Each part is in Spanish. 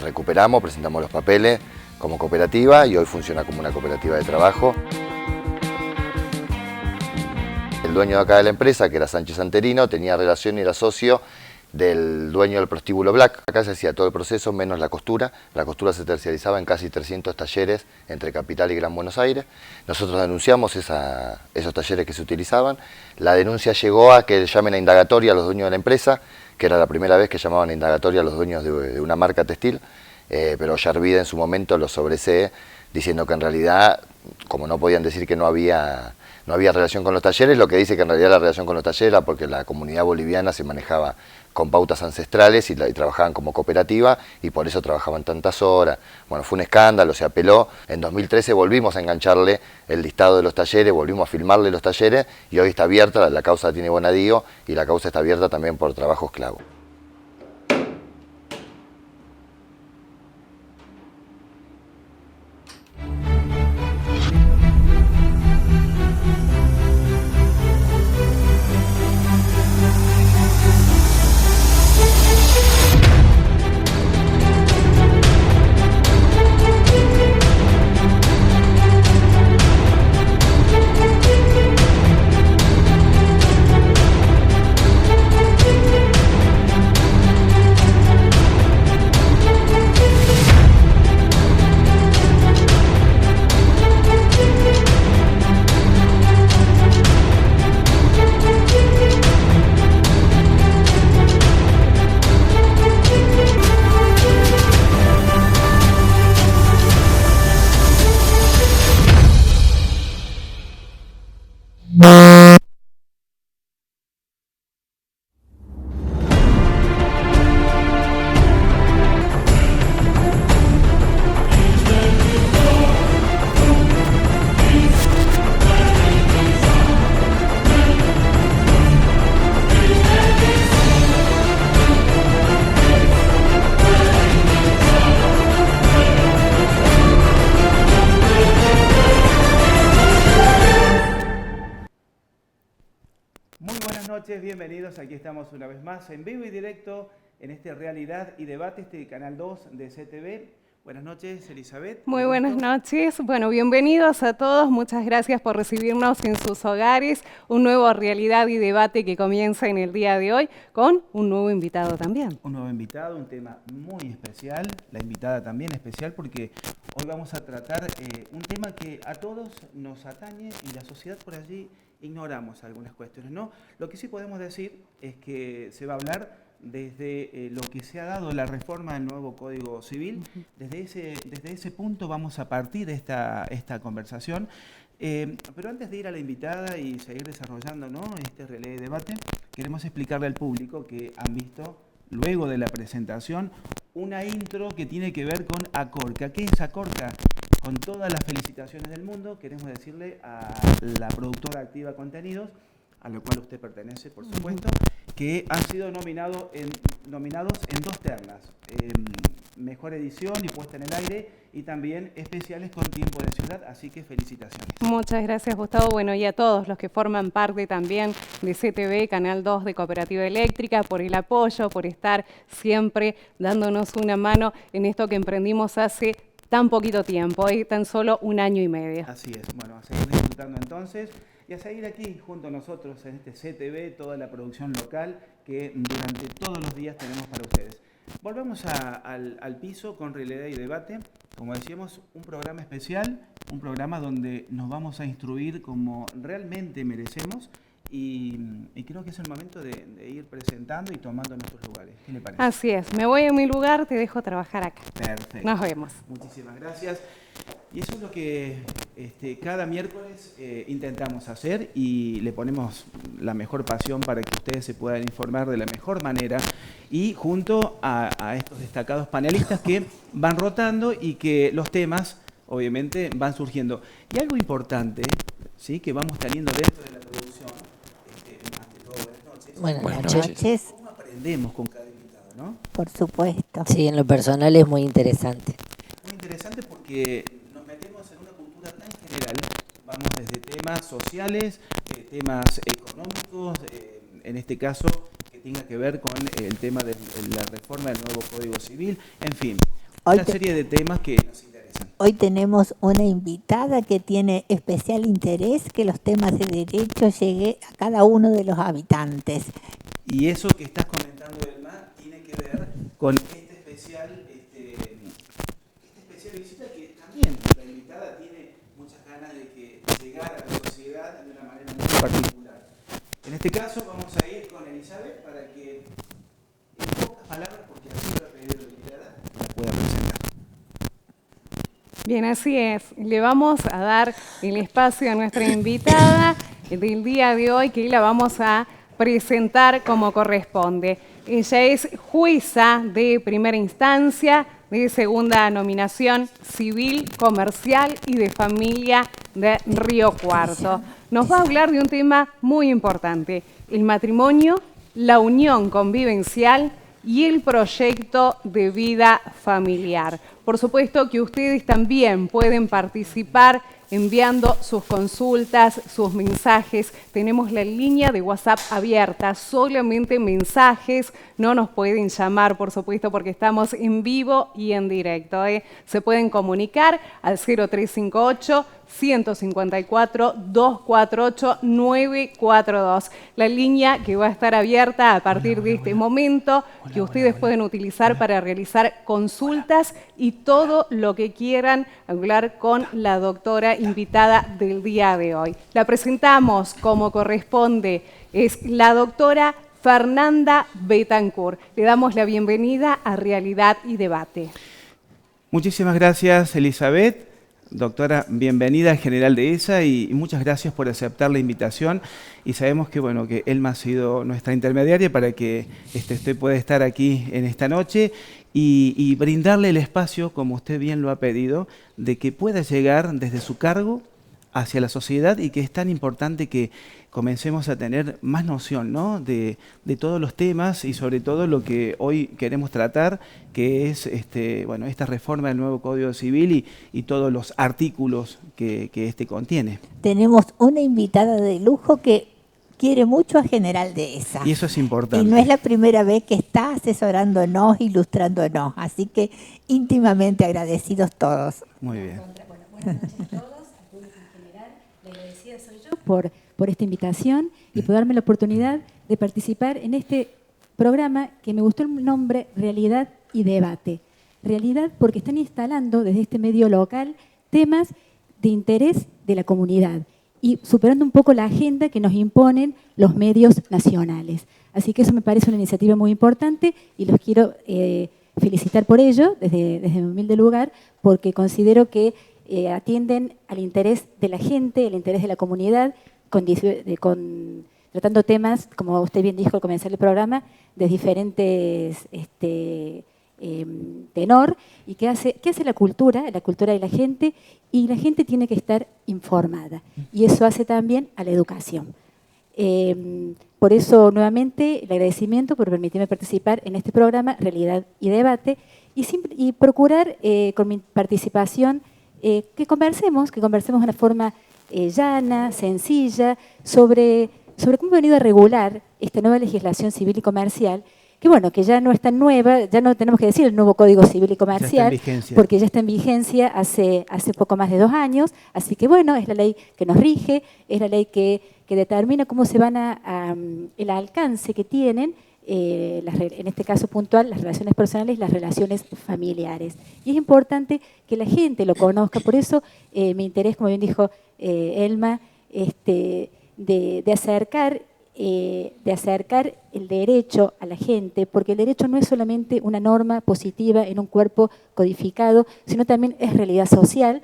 recuperamos, presentamos los papeles como cooperativa y hoy funciona como una cooperativa de trabajo. El dueño de acá de la empresa, que era Sánchez Santerino, tenía relación y era socio del dueño del prostíbulo Black. Acá se hacía todo el proceso menos la costura. La costura se terciarizaba en casi 300 talleres entre Capital y Gran Buenos Aires. Nosotros denunciamos esos talleres que se utilizaban. La denuncia llegó a que llamen a indagatoria a los dueños de la empresa, que era la primera vez que llamaban a indagatoria a los dueños de una marca textil, pero Yarvide en su momento lo sobresee diciendo que en realidad, como no podían decir que no había relación con los talleres, lo que dice que en realidad la relación con los talleres era porque la comunidad boliviana se manejaba con pautas ancestrales y trabajaban como cooperativa y por eso trabajaban tantas horas. Bueno, fue un escándalo, se apeló. En 2013 volvimos a engancharle el listado de los talleres, volvimos a filmarle los talleres y hoy está abierta, la causa tiene bonadío y la causa está abierta también por trabajo esclavo. Bienvenidos, aquí estamos una vez más en vivo y directo en este Realidad y Debate, este Canal 2 de CTV. Buenas noches, Elizabeth. Muy buenas noches. Bueno, bienvenidos a todos. Muchas gracias por recibirnos en sus hogares. Un nuevo Realidad y Debate que comienza en el día de hoy con un nuevo invitado también. Un nuevo invitado, un tema muy especial. La invitada también especial porque hoy vamos a tratar un tema que a todos nos atañe y la sociedad por allí ignoramos algunas cuestiones, ¿no? Lo que sí podemos decir es que se va a hablar desde lo que se ha dado la reforma del nuevo Código Civil. Desde ese punto vamos a partir esta conversación. Pero antes de ir a la invitada y seguir desarrollando, ¿no?, este relé de debate, queremos explicarle al público que han visto, luego de la presentación, una intro que tiene que ver con Acorca. ¿Qué es Acorca? Con todas las felicitaciones del mundo, queremos decirle a la productora Activa Contenidos, a la cual usted pertenece, por supuesto, que han sido nominados en 2 ternas. Mejor edición y puesta en el aire, y también especiales con tiempo de ciudad, así que felicitaciones. Muchas gracias, Gustavo. Bueno, y a todos los que forman parte también de CTV, Canal 2 de Cooperativa Eléctrica, por el apoyo, por estar siempre dándonos una mano en esto que emprendimos hace tan poquito tiempo, tan solo 1 año y medio. Así es. Bueno, a seguir disfrutando entonces y a seguir aquí junto a nosotros en este CTV, toda la producción local que durante todos los días tenemos para ustedes. Volvemos al piso con Realidad y Debate. Como decíamos, un programa especial, un programa donde nos vamos a instruir como realmente merecemos. Y creo que es el momento de ir presentando y tomando nuestros lugares. ¿Qué le parece? Así es. Me voy a mi lugar, te dejo trabajar acá. Perfecto. Nos vemos. Muchísimas gracias. Y eso es lo que cada miércoles intentamos hacer y le ponemos la mejor pasión para que ustedes se puedan informar de la mejor manera y junto a estos destacados panelistas que van rotando y que los temas obviamente van surgiendo. Y algo importante, ¿sí?, que vamos teniendo dentro de la producción. Buenas noches. ¿Cómo aprendemos con cada invitado, no? Por supuesto. Sí, en lo personal es muy interesante. Muy interesante porque nos metemos en una cultura tan general. Vamos desde temas sociales, temas económicos, en este caso que tenga que ver con el tema de la reforma del nuevo Código Civil, en fin. una serie de temas que nos interesan. Hoy tenemos una invitada que tiene especial interés que los temas de derecho lleguen a cada uno de los habitantes. Y eso que estás comentando, Elma, tiene que ver con esta especial visita que también la invitada tiene muchas ganas de que llegara a la sociedad de una manera muy particular. En este caso vamos a ir con Elizabeth para que, en pocas palabras, porque así lo ha pedido la invitada, la pueda presentar. Bien, así es. Le vamos a dar el espacio a nuestra invitada del día de hoy, que la vamos a presentar como corresponde. Ella es jueza de primera instancia, de segunda nominación civil, comercial y de familia de Río Cuarto. Nos va a hablar de un tema muy importante: el matrimonio, la unión convivencial y el proyecto de vida familiar. Por supuesto que ustedes también pueden participar enviando sus consultas, sus mensajes. Tenemos la línea de WhatsApp abierta, solamente mensajes, no nos pueden llamar, por supuesto, porque estamos en vivo y en directo. Se pueden comunicar al 0358 154 248 942. La línea que va a estar abierta a partir de este momento, que ustedes pueden utilizar para realizar consultas y todo lo que quieran hablar con la doctora invitada del día de hoy. La presentamos como corresponde, es la doctora Fernanda Betancourt. Le damos la bienvenida a Realidad y Debate. Muchísimas gracias, Elizabeth. Doctora, bienvenida al General Dehesa y muchas gracias por aceptar la invitación. Y sabemos que, bueno, que Elma ha sido nuestra intermediaria para que usted pueda estar aquí en esta noche y brindarle el espacio, como usted bien lo ha pedido, de que pueda llegar desde su cargo hacia la sociedad, y que es tan importante que comencemos a tener más noción, ¿no?, de todos los temas y sobre todo lo que hoy queremos tratar, que es bueno, esta reforma del nuevo Código Civil y todos los artículos que este contiene. Tenemos una invitada de lujo que quiere mucho a General Dehesa. Y eso es importante. Y no es la primera vez que está asesorándonos, ilustrándonos, así que íntimamente agradecidos todos. Muy bien. Bueno, buenas noches a todos, al público en general. La agradecida soy yo por esta invitación y por darme la oportunidad de participar en este programa que me gustó el nombre, Realidad y Debate. Realidad porque están instalando desde este medio local temas de interés de la comunidad y superando un poco la agenda que nos imponen los medios nacionales. Así que eso me parece una iniciativa muy importante y los quiero felicitar por ello desde mi humilde lugar, porque considero que atienden al interés de la gente, el interés de la comunidad, tratando temas, como usted bien dijo al comenzar el programa, de diferentes tenor, y ¿qué hace la cultura de la gente? Y la gente tiene que estar informada, y eso hace también a la educación. Por eso, nuevamente, el agradecimiento por permitirme participar en este programa, Realidad y Debate, y procurar con mi participación que conversemos de una forma llana, sencilla, sobre cómo ha venido a regular esta nueva legislación civil y comercial, que bueno, que ya no es tan nueva, ya no tenemos que decir el nuevo Código Civil y Comercial, porque ya está en vigencia hace poco más de 2 años, así que bueno, es la ley que nos rige, es la ley que determina cómo se van el alcance que tienen, en este caso puntual, las relaciones personales y las relaciones familiares. Y es importante que la gente lo conozca, por eso mi interés, como bien dijo Elma, de acercar el derecho a la gente, porque el derecho no es solamente una norma positiva en un cuerpo codificado, sino también es realidad social,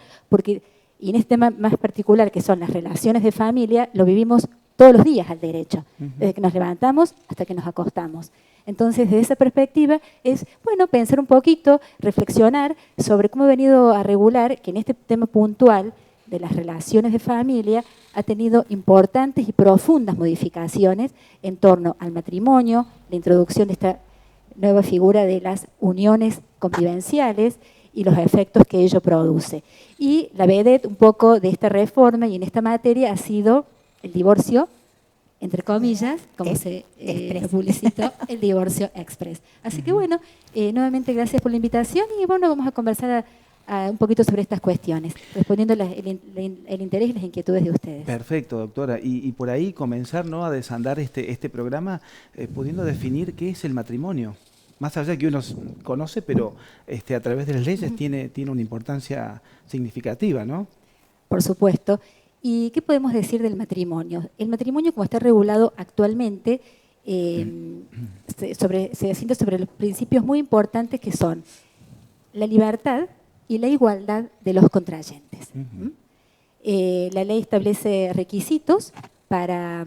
y en este tema más particular, que son las relaciones de familia, lo vivimos todos los días al derecho, desde que nos levantamos hasta que nos acostamos. Entonces, desde esa perspectiva es, bueno, pensar un poquito, reflexionar sobre cómo he venido a regular que en este tema puntual de las relaciones de familia ha tenido importantes y profundas modificaciones en torno al matrimonio, la introducción de esta nueva figura de las uniones convivenciales y los efectos que ello produce. Y la vedette un poco de esta reforma y en esta materia ha sido el divorcio entre comillas, como se lo publicitó, el divorcio express. Así que bueno, nuevamente gracias por la invitación y bueno, vamos a conversar un poquito sobre estas cuestiones, respondiendo el interés y las inquietudes de ustedes. Perfecto, doctora. Y por ahí comenzar, ¿no?, a desandar este programa pudiendo definir qué es el matrimonio. Más allá de que uno conoce, pero a través de las leyes tiene una importancia significativa, ¿no? Por supuesto. ¿Y qué podemos decir del matrimonio? El matrimonio, como está regulado actualmente, se asienta sobre los principios muy importantes que son la libertad y la igualdad de los contrayentes. La ley establece requisitos para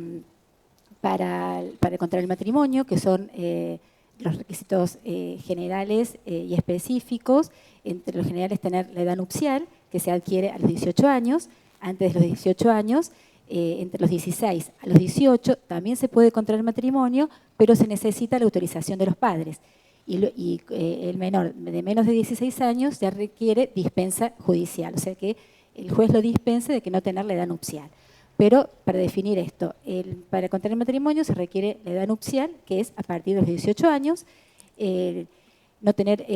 contraer el matrimonio, que son los requisitos generales y específicos. Entre los generales, tener la edad nupcial, que se adquiere a los 18 años. Antes de los 18 años, entre los 16 a los 18, también se puede contraer matrimonio, pero se necesita la autorización de los padres. Y el menor de menos de 16 años ya requiere dispensa judicial, o sea que el juez lo dispense de que no tener la edad nupcial. Pero para definir esto, para contraer matrimonio se requiere la edad nupcial, que es a partir de los 18 años, no tener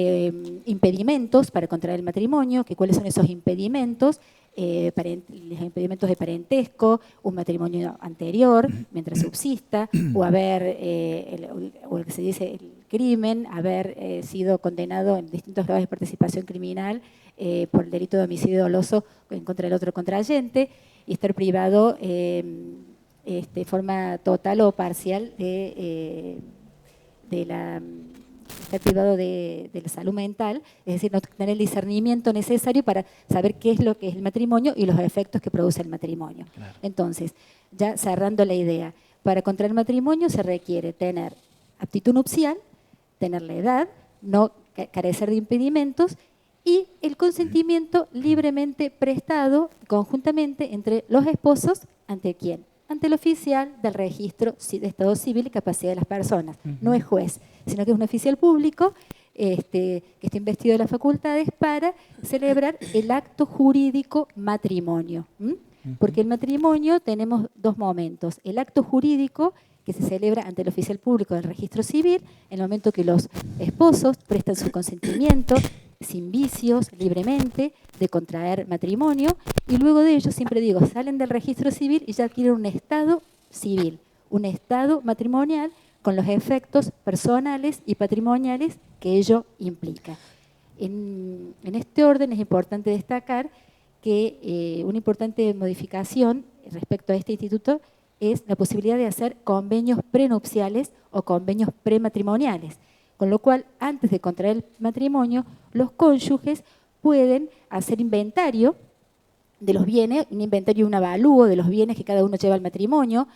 impedimentos para contraer el matrimonio, que cuáles son esos impedimentos, los impedimentos de parentesco, un matrimonio anterior mientras subsista, o haber, o el que se dice el crimen, haber sido condenado en distintos grados de participación criminal por el delito de homicidio doloso en contra del otro contrayente, y estar privado de forma total o parcial estar privado de la salud mental, es decir, no tener el discernimiento necesario para saber qué es lo que es el matrimonio y los efectos que produce el matrimonio. Claro. Entonces, ya cerrando la idea, para contraer matrimonio se requiere tener aptitud nupcial, tener la edad, no carecer de impedimentos y el consentimiento libremente prestado conjuntamente entre los esposos, ¿ante quién? Ante el oficial del registro de Estado Civil y Capacidad de las Personas. No es juez, sino que es un oficial público que está investido de las facultades para celebrar el acto jurídico matrimonio. Porque el matrimonio tenemos dos momentos. El acto jurídico, que se celebra ante el oficial público del registro civil, en el momento que los esposos prestan su consentimiento, sin vicios, libremente, de contraer matrimonio, y luego de ello, siempre digo, salen del registro civil y ya adquieren un estado civil, un estado matrimonial con los efectos personales y patrimoniales que ello implica. En este orden es importante destacar que una importante modificación respecto a este instituto es la posibilidad de hacer convenios prenupciales o convenios prematrimoniales, con lo cual, antes de contraer el matrimonio, los cónyuges pueden hacer inventario de los bienes, un inventario y un avalúo de los bienes que cada uno lleva al matrimonio,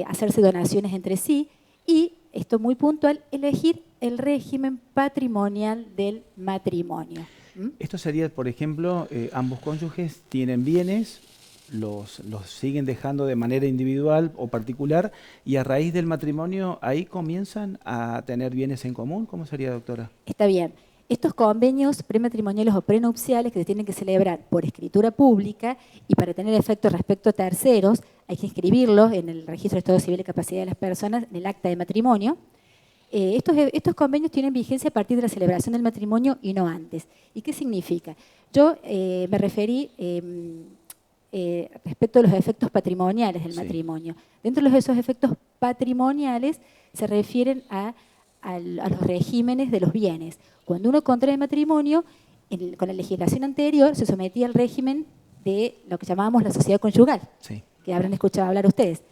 hacerse donaciones entre sí y, esto muy puntual, elegir el régimen patrimonial del matrimonio. Esto sería, por ejemplo, ambos cónyuges tienen bienes, los siguen dejando de manera individual o particular y a raíz del matrimonio ahí comienzan a tener bienes en común. ¿Cómo sería, doctora? Está bien. Estos convenios prematrimoniales o prenupciales que se tienen que celebrar por escritura pública y para tener efecto respecto a terceros hay que inscribirlos en el Registro de Estado Civil y Capacidad de las Personas, en el acta de matrimonio. Estos convenios tienen vigencia a partir de la celebración del matrimonio y no antes. ¿Y qué significa? Yo me referí respecto a los efectos patrimoniales del matrimonio. Dentro de esos efectos patrimoniales se refieren a los regímenes de los bienes. Cuando uno contrae matrimonio, con la legislación anterior se sometía al régimen de lo que llamábamos la sociedad conyugal, que habrán escuchado hablar ustedes.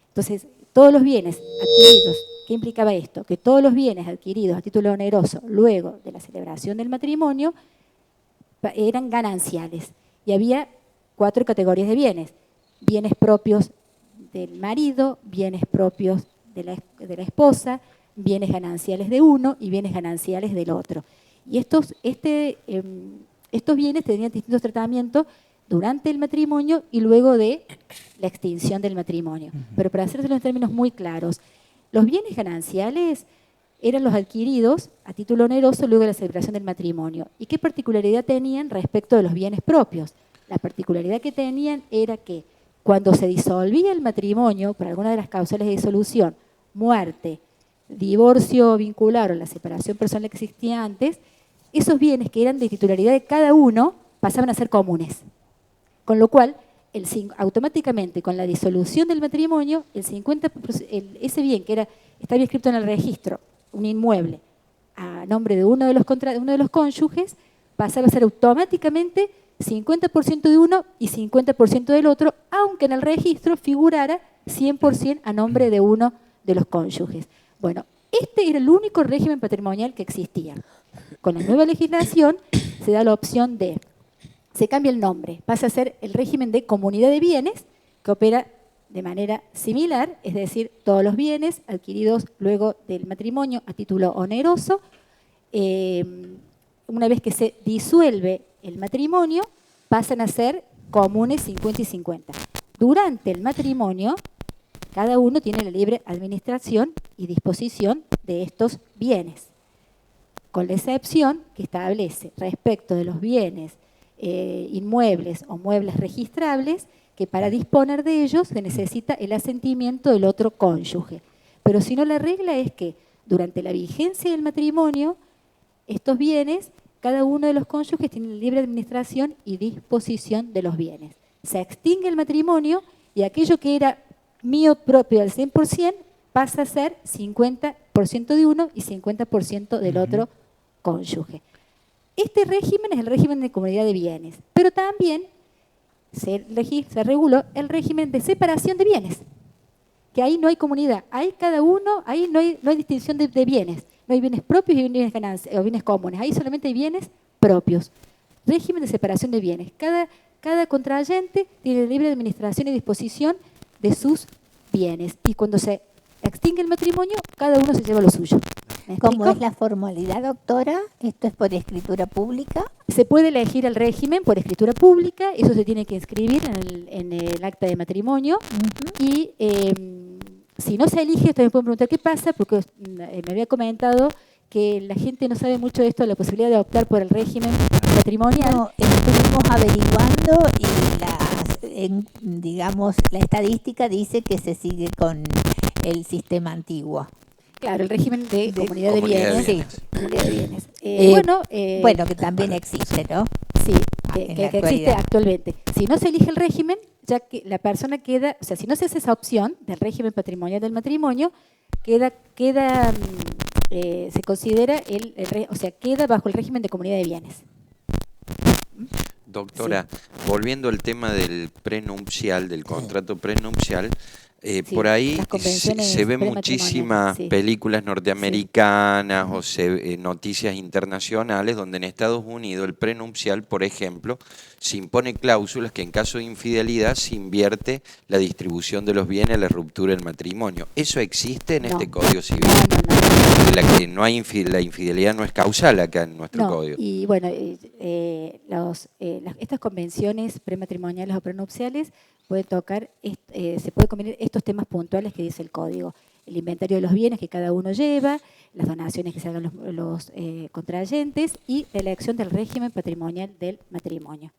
Entonces, todos los bienes adquiridos, ¿qué implicaba esto? Que todos los bienes adquiridos a título oneroso luego de la celebración del matrimonio eran gananciales. Y había 4 categorías de bienes. Bienes propios del marido, bienes propios de la esposa, bienes gananciales de uno y bienes gananciales del otro. Y estos bienes tenían distintos tratamientos durante el matrimonio y luego de la extinción del matrimonio. Pero para hacérselo en términos muy claros, los bienes gananciales eran los adquiridos a título oneroso luego de la celebración del matrimonio. ¿Y qué particularidad tenían respecto de los bienes propios? La particularidad que tenían era que cuando se disolvía el matrimonio, por alguna de las causales de disolución, muerte, divorcio vincular o la separación personal que existía antes, esos bienes que eran de titularidad de cada uno pasaban a ser comunes. Con lo cual, automáticamente con la disolución del matrimonio, ese bien que estaba inscrito en el registro, un inmueble, a nombre de uno de los cónyuges, pasaba a ser automáticamente 50% de uno y 50% del otro, aunque en el registro figurara 100% a nombre de uno de los cónyuges. Bueno, este era el único régimen patrimonial que existía. Con la nueva legislación se da la opción se cambia el nombre, pasa a ser el régimen de comunidad de bienes, que opera de manera similar, es decir, todos los bienes adquiridos luego del matrimonio a título oneroso, una vez que se disuelve el matrimonio, pasan a ser comunes 50 y 50. Durante el matrimonio, cada uno tiene la libre administración y disposición de estos bienes, con la excepción que establece respecto de los bienes inmuebles o muebles registrables, que para disponer de ellos se necesita el asentimiento del otro cónyuge. Pero si no, la regla es que durante la vigencia del matrimonio, estos bienes, cada uno de los cónyuges tiene libre administración y disposición de los bienes. Se extingue el matrimonio y aquello que era mío propio al 100% pasa a ser 50% de uno y 50% del otro cónyuge. Este régimen es el régimen de comunidad de bienes, pero también se reguló el régimen de separación de bienes, que ahí no hay comunidad, ahí cada uno, ahí no hay distinción de bienes, no hay bienes propios y bienes ganancias, o bienes comunes, ahí solamente hay bienes propios. Régimen de separación de bienes. Cada contrayente tiene libre administración y disposición de sus bienes, y cuando se extingue el matrimonio, cada uno se lleva lo suyo. ¿Cómo es la formalidad, doctora? ¿Esto es por escritura pública? Se puede elegir el régimen por escritura pública, eso se tiene que inscribir en el acta de matrimonio, y si no se elige, ustedes me pueden preguntar qué pasa, porque me había comentado que la gente no sabe mucho de esto, de la posibilidad de optar por el régimen patrimonial. No, estuvimos averiguando y digamos, la estadística dice que se sigue con el sistema antiguo. Claro, el régimen de comunidad de bienes. Sí, comunidad de bienes. Bueno, que también existe, ¿no? Sí, que existe actualmente. Si no se elige el régimen, ya que la persona queda, o sea, si no se hace esa opción del régimen patrimonial del matrimonio, se considera queda bajo el régimen de comunidad de bienes. Doctora, volviendo al tema del prenupcial, del contrato prenupcial, por ahí se ven muchísimas películas norteamericanas o noticias internacionales donde en Estados Unidos el prenupcial, por ejemplo, se impone cláusulas que en caso de infidelidad se invierte la distribución de los bienes a la ruptura del matrimonio. ¿Eso existe en este Código Civil? No, la infidelidad no es causal acá en nuestro código. Y bueno, estas convenciones prematrimoniales o prenupciales pueden tocar, se puede combinar estos temas puntuales que dice el código: el inventario de los bienes que cada uno lleva, las donaciones que se hagan los contrayentes y la elección del régimen patrimonial del matrimonio.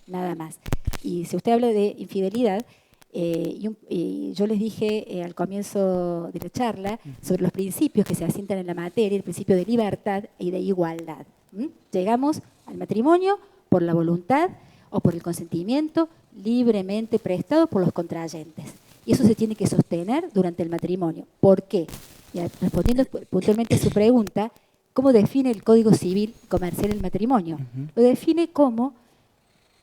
Nada más. Y si usted habla de infidelidad, y yo les dije al comienzo de la charla sobre los principios que se asientan en la materia, el principio de libertad y de igualdad. Llegamos al matrimonio por la voluntad o por el consentimiento libremente prestado por los contrayentes. Y eso se tiene que sostener durante el matrimonio. ¿Por qué? Y respondiendo puntualmente a su pregunta, ¿cómo define el Código Civil Comercial el matrimonio? Lo define como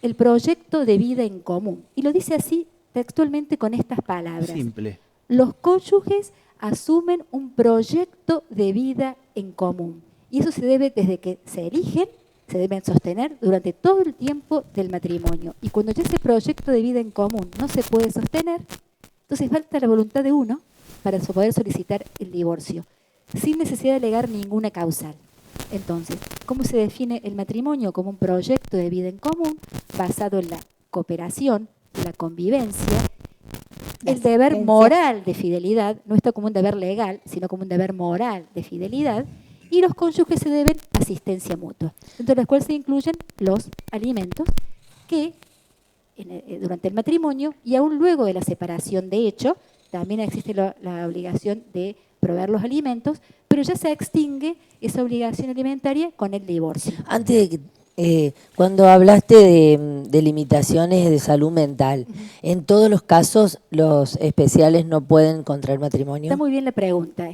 el proyecto de vida en común. Y lo dice así textualmente con estas palabras. Simple. Los cónyuges asumen un proyecto de vida en común. Y eso se debe desde que se eligen, se deben sostener durante todo el tiempo del matrimonio. Y cuando ya ese proyecto de vida en común no se puede sostener, entonces falta la voluntad de uno para poder solicitar el divorcio, sin necesidad de alegar ninguna causal. Entonces, ¿cómo se define el matrimonio? Como un proyecto de vida en común basado en la cooperación, la convivencia, el deber moral de fidelidad, no está como un deber legal, sino como un deber moral de fidelidad, y los cónyuges se deben asistencia mutua, dentro de las cuales se incluyen los alimentos, que durante el matrimonio, y aún luego de la separación de hecho, también existe la obligación de proveer los alimentos, pero ya se extingue esa obligación alimentaria con el divorcio. Antes de que, cuando hablaste de limitaciones de salud mental, ¿en todos los casos los especiales no pueden contraer matrimonio? Está muy bien la pregunta,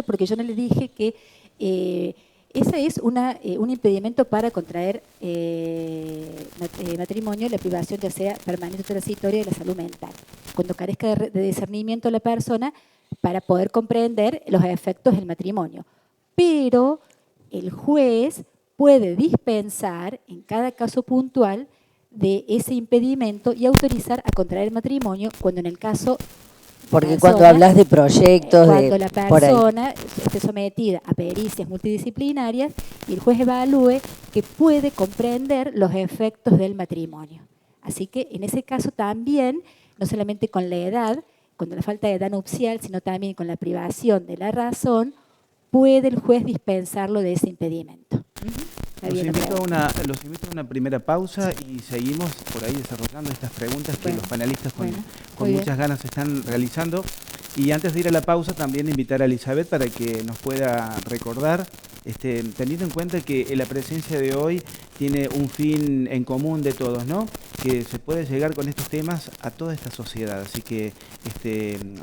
porque yo no le dije que ese es un impedimento para contraer matrimonio, la privación ya sea permanente o transitoria de la salud mental, cuando carezca de discernimiento la persona para poder comprender los efectos del matrimonio. Pero el juez puede dispensar en cada caso puntual de ese impedimento y autorizar a contraer matrimonio cuando en el caso... Porque cuando hablas de proyectos... Cuando la persona esté sometida a pericias multidisciplinarias y el juez evalúe que puede comprender los efectos del matrimonio. Así que en ese caso también, no solamente con la edad, con la falta de edad nupcial, sino también con la privación de la razón, puede el juez dispensarlo de ese impedimento. Los invito a una primera pausa y seguimos por ahí desarrollando estas preguntas que los panelistas con muchas ganas están realizando. Y antes de ir a la pausa, también invitar a Elizabeth para que nos pueda recordar, teniendo en cuenta que la presencia de hoy tiene un fin en común de todos, ¿no? Que se puede llegar con estos temas a toda esta sociedad. Así que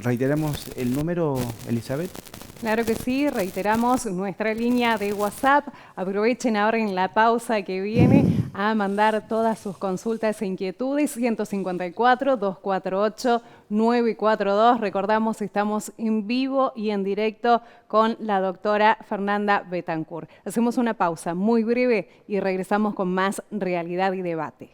reiteramos el número, Elizabeth. Claro que sí, reiteramos nuestra línea de WhatsApp. Aprovechen ahora en la pausa que viene a mandar todas sus consultas e inquietudes. 154-248-942. Recordamos, estamos en vivo y en directo con la doctora Fernanda Betancourt. Hacemos una pausa muy breve y regresamos con más Realidad y Debate.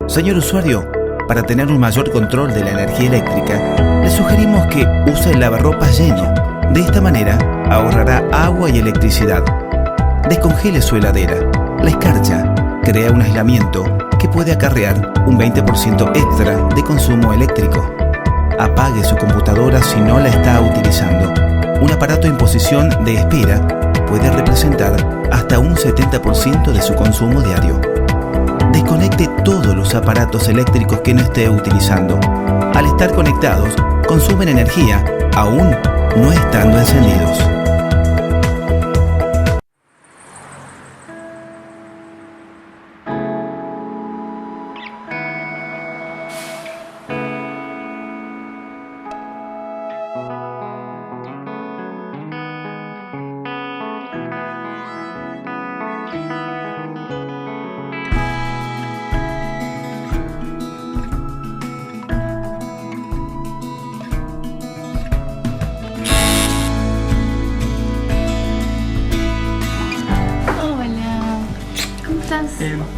Señor usuario, para tener un mayor control de la energía eléctrica, le sugerimos que use el lavarropas lleno. De esta manera, ahorrará agua y electricidad. Descongele su heladera. La escarcha crea un aislamiento que puede acarrear un 20% extra de consumo eléctrico. Apague su computadora si no la está utilizando. Un aparato en posición de espera puede representar hasta un 70% de su consumo diario. Desconecte todos los aparatos eléctricos que no esté utilizando. Al estar conectados, consumen energía, aún no estando encendidos.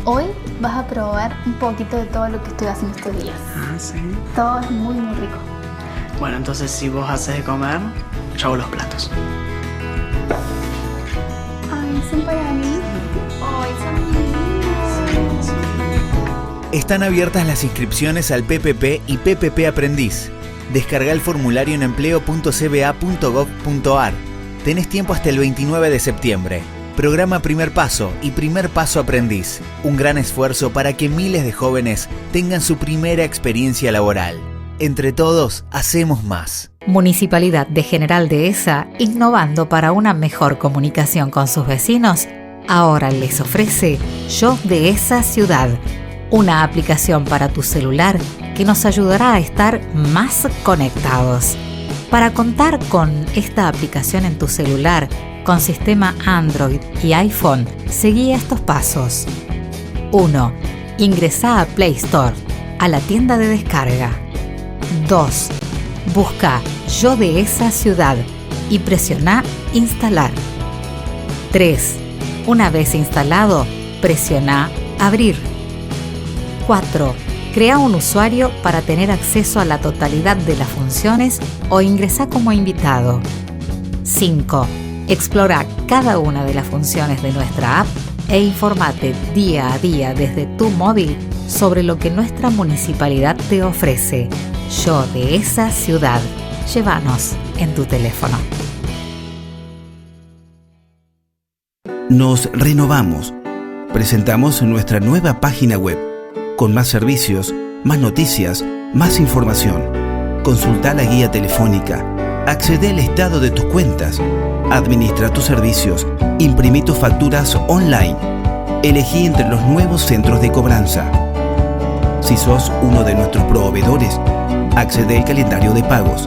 Hoy vas a probar un poquito de todo lo que estoy haciendo estos días. Ah, sí. Todo es muy, muy rico. Bueno, entonces si vos haces de comer, yo hago los platos. Ay, son para mí. Ay, son lindos. Están abiertas las inscripciones al PPP y PPP Aprendiz. Descarga el formulario en empleo.cba.gov.ar. Tenés tiempo hasta el 29 de septiembre. Programa Primer Paso y Primer Paso Aprendiz. Un gran esfuerzo para que miles de jóvenes tengan su primera experiencia laboral. Entre todos, hacemos más. Municipalidad de General Dehesa, innovando para una mejor comunicación con sus vecinos, ahora les ofrece Yo Dehesa Ciudad, una aplicación para tu celular que nos ayudará a estar más conectados. Para contar con esta aplicación en tu celular, con sistema Android y iPhone, seguí estos pasos. 1. Ingresá a Play Store, a la tienda de descarga. 2. Busca Yo Dehesa Ciudad y presiona Instalar. 3. Una vez instalado, presiona Abrir. 4. Crea un usuario para tener acceso a la totalidad de las funciones o ingresá como invitado. 5. Explora cada una de las funciones de nuestra app e informate día a día desde tu móvil sobre lo que nuestra municipalidad te ofrece. Yo Dehesa Ciudad. Llévanos en tu teléfono. Nos renovamos. Presentamos nuestra nueva página web, con más servicios, más noticias, más información. Consulta la guía telefónica, accede al estado de tus cuentas, administra tus servicios, imprimí tus facturas online, elegí entre los nuevos centros de cobranza. Si sos uno de nuestros proveedores, accede al calendario de pagos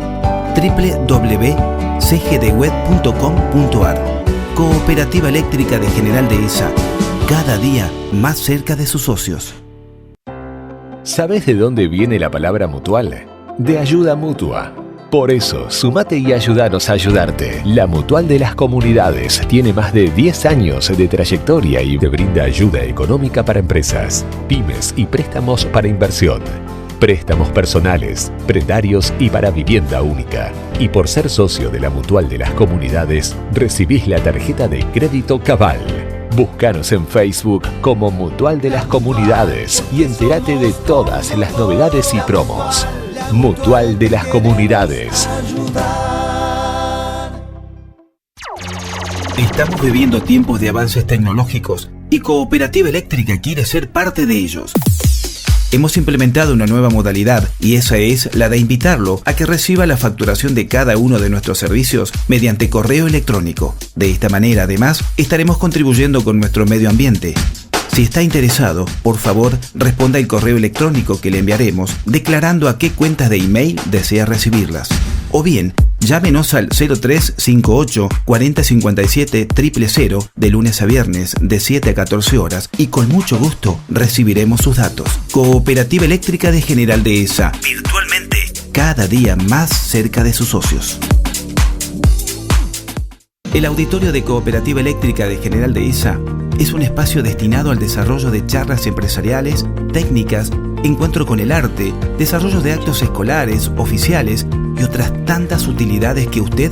www.cgdweb.com.ar. Cooperativa Eléctrica de General Dehesa, cada día más cerca de sus socios. ¿Sabes de dónde viene la palabra mutual? De ayuda mutua. Por eso, sumate y ayúdanos a ayudarte. La Mutual de las Comunidades tiene más de 10 años de trayectoria y te brinda ayuda económica para empresas, pymes y préstamos para inversión. Préstamos personales, prenarios y para vivienda única. Y por ser socio de la Mutual de las Comunidades, recibís la tarjeta de crédito Cabal. Búscanos en Facebook como Mutual de las Comunidades y entérate de todas las novedades y promos. Mutual de las Comunidades. Estamos viviendo tiempos de avances tecnológicos y Cooperativa Eléctrica quiere ser parte de ellos. Hemos implementado una nueva modalidad y esa es la de invitarlo a que reciba la facturación de cada uno de nuestros servicios mediante correo electrónico. De esta manera, además, estaremos contribuyendo con nuestro medio ambiente. Si está interesado, por favor, responda el correo electrónico que le enviaremos declarando a qué cuentas de email desea recibirlas. O bien, llámenos al 0358 4057 000 de lunes a viernes de 7 a 14 horas y con mucho gusto recibiremos sus datos. Cooperativa Eléctrica de General Dehesa, virtualmente, cada día más cerca de sus socios. El auditorio de Cooperativa Eléctrica de General Dehesa es un espacio destinado al desarrollo de charlas empresariales, técnicas, encuentro con el arte, desarrollo de actos escolares, oficiales y otras tantas utilidades que usted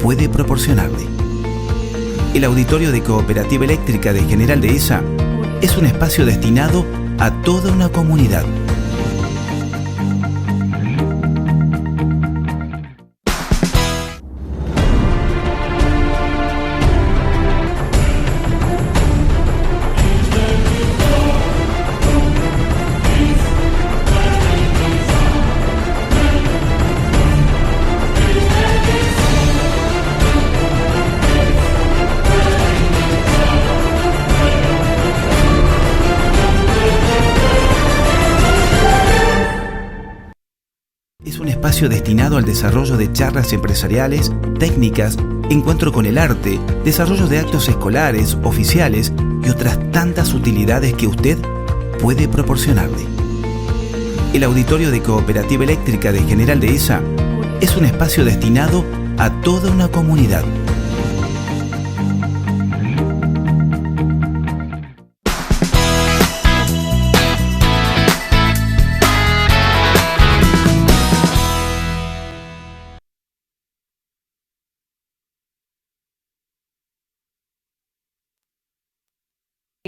puede proporcionarle. El auditorio de Cooperativa Eléctrica de General Dehesa es un espacio destinado a toda una comunidad. Destinado al desarrollo de charlas empresariales, técnicas, encuentro con el arte, desarrollo de actos escolares, oficiales y otras tantas utilidades que usted puede proporcionarle. El auditorio de Cooperativa Eléctrica de General Dehesa es un espacio destinado a toda una comunidad.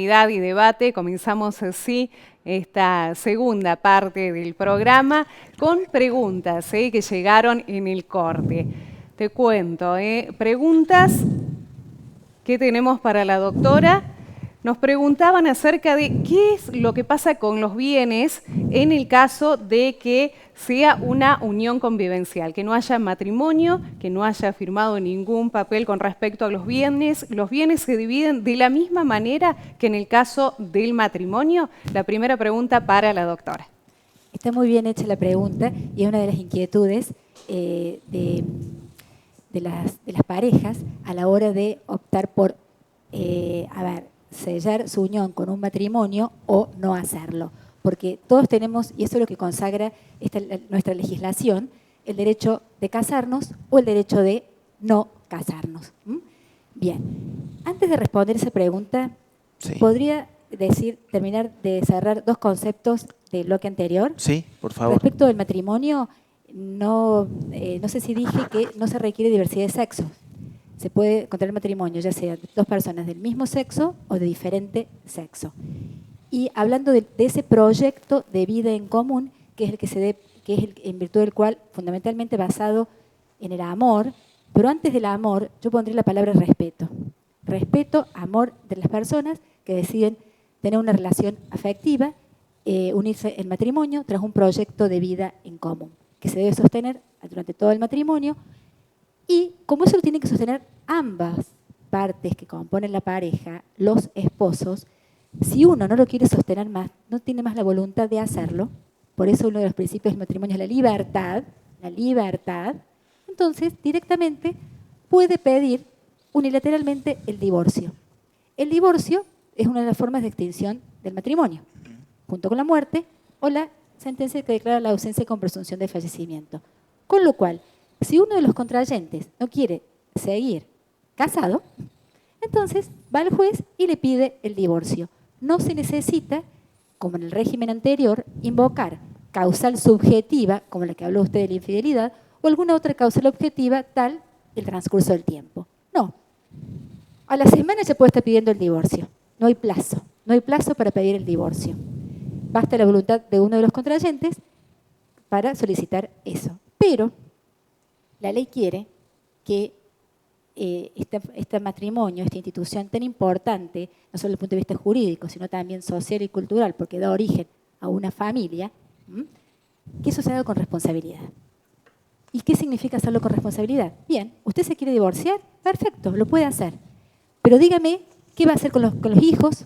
Y debate, comenzamos así esta segunda parte del programa con preguntas que llegaron en el corte. Te cuento, preguntas que tenemos para la doctora. Nos preguntaban acerca de qué es lo que pasa con los bienes en el caso de que sea una unión convivencial, que no haya matrimonio, que no haya firmado ningún papel con respecto a los bienes. ¿Los bienes se dividen de la misma manera que en el caso del matrimonio? La primera pregunta para la doctora. Está muy bien hecha la pregunta y es una de las inquietudes de las parejas a la hora de optar por, sellar su unión con un matrimonio o no hacerlo. Porque todos tenemos, y eso es lo que consagra nuestra legislación, el derecho de casarnos o el derecho de no casarnos. Bien, antes de responder esa pregunta, sí, ¿podría terminar de cerrar dos conceptos del bloque anterior? Sí, por favor. Respecto del matrimonio, no sé si dije que no se requiere diversidad de sexo. Se puede contraer matrimonio, ya sea dos personas del mismo sexo o de diferente sexo. Y hablando de ese proyecto de vida en común, que es en virtud del cual, fundamentalmente basado en el amor, pero antes del amor, yo pondría la palabra respeto. respeto, amor de las personas que deciden tener una relación afectiva, unirse en matrimonio tras un proyecto de vida en común, que se debe sostener durante todo el matrimonio, y como eso lo tienen que sostener ambas partes que componen la pareja, los esposos, si uno no lo quiere sostener más, no tiene más la voluntad de hacerlo, por eso uno de los principios del matrimonio es la libertad, entonces directamente puede pedir unilateralmente el divorcio. El divorcio es una de las formas de extinción del matrimonio, junto con la muerte o la sentencia que declara la ausencia con presunción de fallecimiento. Con lo cual, si uno de los contrayentes no quiere seguir casado, entonces va al juez y le pide el divorcio. No se necesita, como en el régimen anterior, invocar causal subjetiva, como la que habló usted de la infidelidad, o alguna otra causal objetiva, tal el transcurso del tiempo. No. A la semana ya puede estar pidiendo el divorcio. No hay plazo para pedir el divorcio. Basta la voluntad de uno de los contrayentes para solicitar eso. Pero la ley quiere que este matrimonio, esta institución tan importante, no solo desde el punto de vista jurídico, sino también social y cultural, porque da origen a una familia, que eso se haga con responsabilidad. ¿Y qué significa hacerlo con responsabilidad? Bien, ¿usted se quiere divorciar? Perfecto, lo puede hacer. Pero dígame, ¿qué va a hacer con los hijos?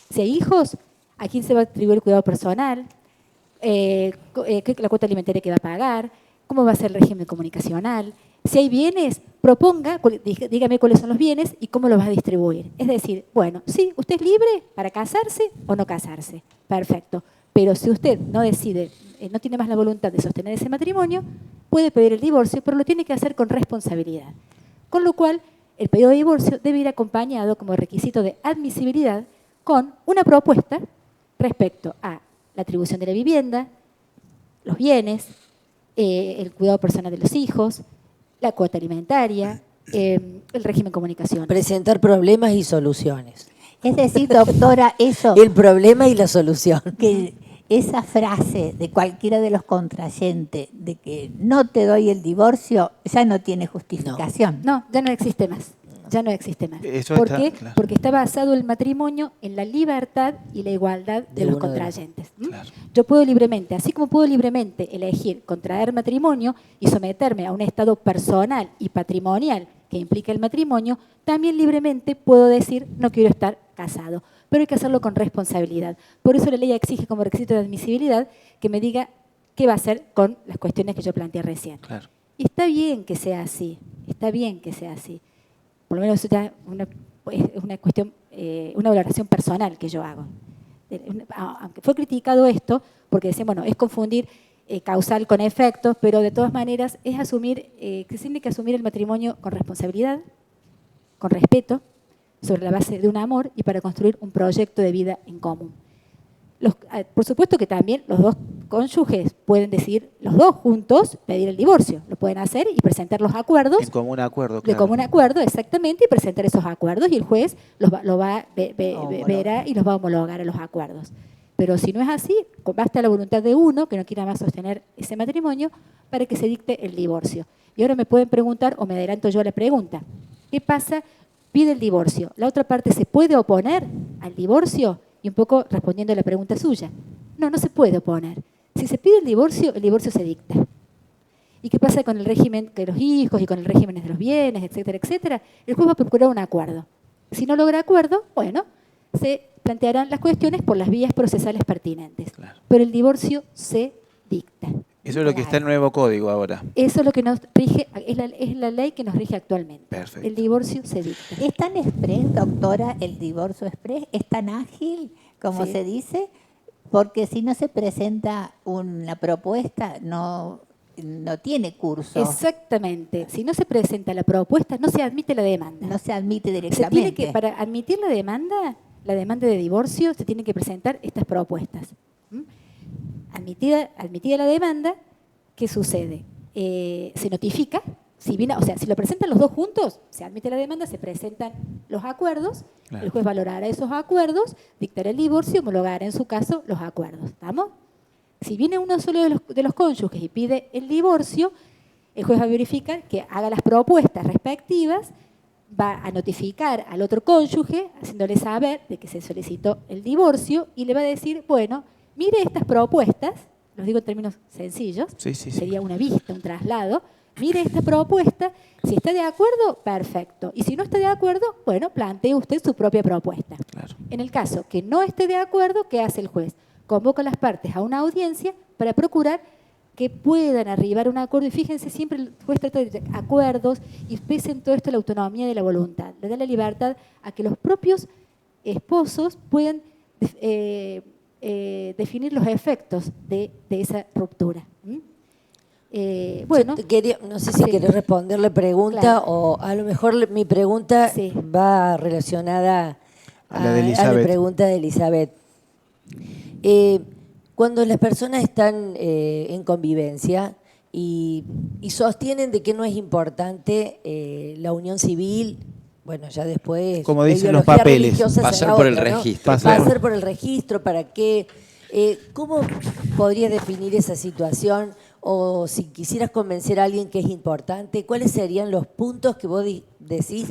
Si hay hijos, ¿a quién se va a atribuir el cuidado personal? La cuota alimentaria que va a pagar, cómo va a ser el régimen comunicacional. Si hay bienes, proponga, dígame cuáles son los bienes y cómo los va a distribuir. Es decir, bueno, sí, usted es libre para casarse o no casarse. Perfecto. Pero si usted no decide, no tiene más la voluntad de sostener ese matrimonio, puede pedir el divorcio, pero lo tiene que hacer con responsabilidad. Con lo cual, el pedido de divorcio debe ir acompañado como requisito de admisibilidad con una propuesta respecto a la atribución de la vivienda, los bienes, el cuidado personal de los hijos, la cuota alimentaria, el régimen comunicacional. Presentar problemas y soluciones. Es decir, doctora, eso... El problema y la solución. Que esa frase de cualquiera de los contrayentes de que no te doy el divorcio ya no tiene justificación. No, ya no existe más. Ya no existe más. ¿Por qué? Claro. Porque está basado el matrimonio en la libertad y la igualdad de los contrayentes. Claro. Yo puedo libremente, así como puedo libremente elegir contraer matrimonio y someterme a un estado personal y patrimonial que implica el matrimonio, también libremente puedo decir no quiero estar casado. Pero hay que hacerlo con responsabilidad. Por eso la ley exige como requisito de admisibilidad que me diga qué va a hacer con las cuestiones que yo planteé recién. Claro. Y está bien que sea así, está bien que sea así. Por lo menos ya es una cuestión, una valoración personal que yo hago. Aunque fue criticado esto, porque decían, bueno, es confundir causal con efectos, pero de todas maneras es asumir, que se tiene que asumir el matrimonio con responsabilidad, con respeto, sobre la base de un amor y para construir un proyecto de vida en común. Por supuesto que también los dos cónyuges pueden decidir, los dos juntos, pedir el divorcio. Lo pueden hacer y presentar los acuerdos. En común acuerdo, claro. De común acuerdo, exactamente, y presentar esos acuerdos y el juez verá y los va a homologar a los acuerdos. Pero si no es así, basta la voluntad de uno que no quiera más sostener ese matrimonio para que se dicte el divorcio. Y ahora me pueden preguntar, o me adelanto yo a la pregunta, ¿qué pasa? Pide el divorcio. ¿La otra parte se puede oponer al divorcio? Y un poco respondiendo a la pregunta suya. No se puede oponer. Si se pide el divorcio se dicta. ¿Y qué pasa con el régimen de los hijos y con el régimen de los bienes, etcétera, etcétera? El juez va a procurar un acuerdo. Si no logra acuerdo, bueno, se plantearán las cuestiones por las vías procesales pertinentes. Claro. Pero el divorcio se dicta. Eso es lo que está en el nuevo código ahora. Eso es lo que nos rige, es la ley que nos rige actualmente. Perfecto. El divorcio se dicta. ¿Es tan express, doctora, el divorcio express? ¿Es tan ágil, como se dice? Porque si no se presenta una propuesta, no tiene curso. Exactamente. Si no se presenta la propuesta, no se admite la demanda. No se admite directamente. Se tiene que, para admitir la demanda de divorcio, se tienen que presentar estas propuestas. Admitida la demanda, ¿qué sucede? Se notifica, si lo presentan los dos juntos, se admite la demanda, se presentan los acuerdos, claro. El juez valorará esos acuerdos, dictará el divorcio, homologará en su caso los acuerdos. ¿Estamos? Si viene uno solo de los cónyuges y pide el divorcio, el juez va a verificar que haga las propuestas respectivas, va a notificar al otro cónyuge, haciéndole saber de que se solicitó el divorcio, y le va a decir, bueno, mire estas propuestas, los digo en términos sencillos, sería una vista, un traslado, mire esta propuesta, si está de acuerdo, perfecto, y si no está de acuerdo, bueno, plantee usted su propia propuesta. Claro. En el caso que no esté de acuerdo, ¿qué hace el juez? Convoca a las partes a una audiencia para procurar que puedan arribar a un acuerdo, y fíjense, siempre el juez trata de acuerdos, y pese en todo esto la autonomía de la voluntad, le da la libertad a que los propios esposos puedan definir los efectos de esa ruptura. Bueno, no sé si querés responder la pregunta, claro, o a lo mejor mi pregunta va relacionada a la pregunta de Elizabeth. Cuando las personas están en convivencia y sostienen de que no es importante la unión civil, bueno, ya después, como dicen los papeles, pasar por el registro. Pasar por el registro, ¿para qué? ¿Cómo podrías definir esa situación? O si quisieras convencer a alguien que es importante, ¿cuáles serían los puntos que vos decís?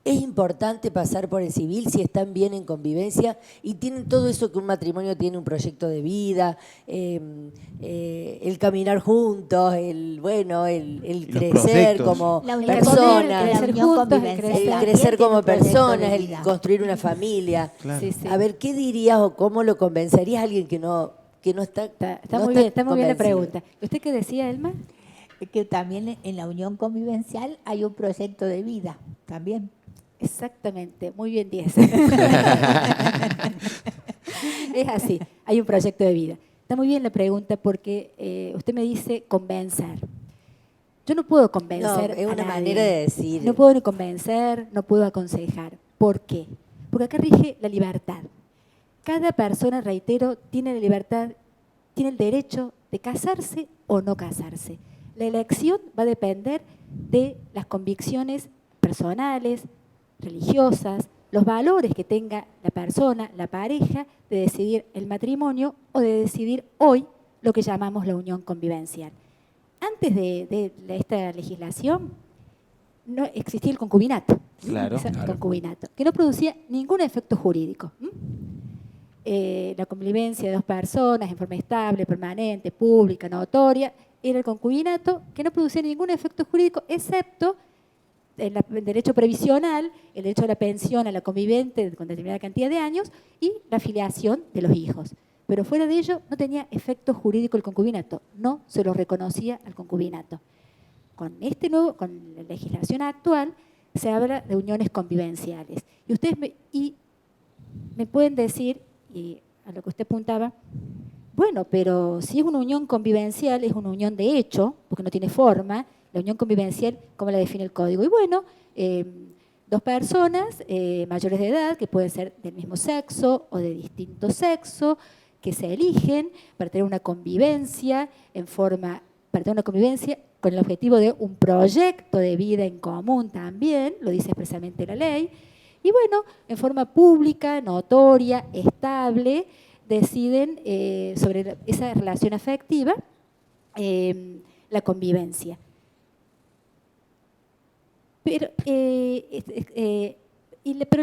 Es importante pasar por el civil si están bien en convivencia y tienen todo eso que un matrimonio tiene, un proyecto de vida, el caminar juntos, el crecer como personas, el crecer como personas, el construir una familia. Claro. A ver, ¿qué dirías o cómo lo convencerías a alguien que no está? Está muy bien la pregunta. ¿Usted qué decía, Elma? Que también en la unión convivencial hay un proyecto de vida, también. Exactamente, muy bien, 10. Es así, hay un proyecto de vida. Está muy bien la pregunta porque usted me dice convencer. Yo no puedo convencer. No, es una manera de decir. No puedo ni convencer, no puedo aconsejar. ¿Por qué? Porque acá rige la libertad. Cada persona, reitero, tiene la libertad, tiene el derecho de casarse o no casarse. La elección va a depender de las convicciones personales, religiosas, los valores que tenga la persona, la pareja, de decidir el matrimonio o de decidir hoy lo que llamamos la unión convivencial. Antes de esta legislación no existía el concubinato. Claro. El concubinato, que no producía ningún efecto jurídico. La convivencia de dos personas en forma estable, permanente, pública, notoria, era el concubinato, que no producía ningún efecto jurídico, excepto el derecho previsional, el derecho a la pensión a la conviviente con determinada cantidad de años y la filiación de los hijos. Pero fuera de ello no tenía efecto jurídico el concubinato, no se lo reconocía al concubinato. Con la legislación actual se habla de uniones convivenciales. Y ustedes me pueden decir, y a lo que usted apuntaba, bueno, pero si es una unión convivencial, es una unión de hecho, porque no tiene forma. La unión convivencial, ¿cómo la define el código? Y bueno, dos personas mayores de edad, que pueden ser del mismo sexo o de distinto sexo, que se eligen para tener una convivencia con el objetivo de un proyecto de vida en común también, lo dice expresamente la ley, y bueno, en forma pública, notoria, estable, deciden sobre esa relación afectiva la convivencia. Pero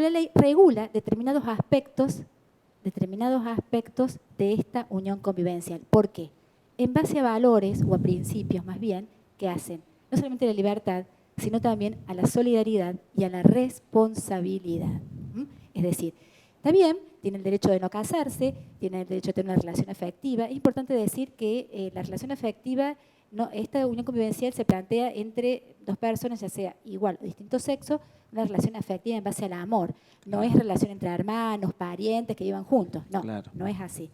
la ley regula determinados aspectos de esta unión convivencial. ¿Por qué? En base a valores o a principios más bien que hacen no solamente a la libertad, sino también a la solidaridad y a la responsabilidad. Es decir, está bien, tiene el derecho de no casarse, tiene el derecho de tener una relación afectiva. Es importante decir que la relación afectiva, esta unión convivencial se plantea entre dos personas, ya sea igual o distinto sexo, una relación afectiva en base al amor. No es relación entre hermanos, parientes que vivan juntos. No, claro, no es así.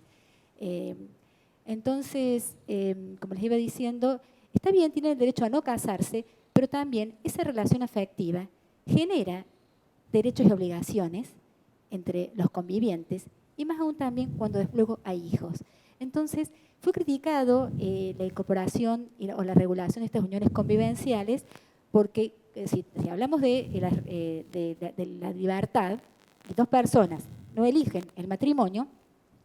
Entonces, como les iba diciendo, está bien, tiene el derecho a no casarse, pero también esa relación afectiva genera derechos y obligaciones entre los convivientes y más aún también cuando luego hay hijos. Entonces, fue criticado la incorporación o la regulación de estas uniones convivenciales porque si hablamos de la libertad, de dos personas no eligen el matrimonio,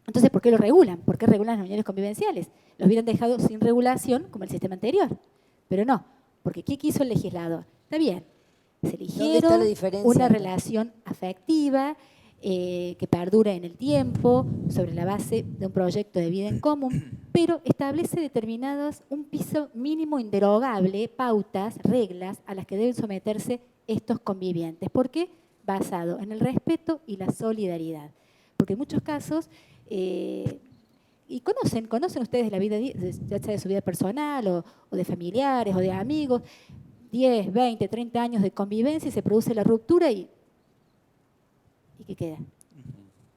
entonces ¿por qué lo regulan? ¿Por qué regulan las uniones convivenciales? Los hubieran dejado sin regulación como el sistema anterior, pero no, porque ¿qué quiso el legislador? Está bien, Se eligieron una relación afectiva que perdura en el tiempo, sobre la base de un proyecto de vida en común, pero establece determinadas, un piso mínimo inderogable, pautas, reglas a las que deben someterse estos convivientes. ¿Por qué? Basado en el respeto y la solidaridad. Porque en muchos casos, y conocen ustedes la vida, ya sea de su vida personal o de familiares o de amigos, 10, 20, 30 años de convivencia y se produce la ruptura y ¿qué queda?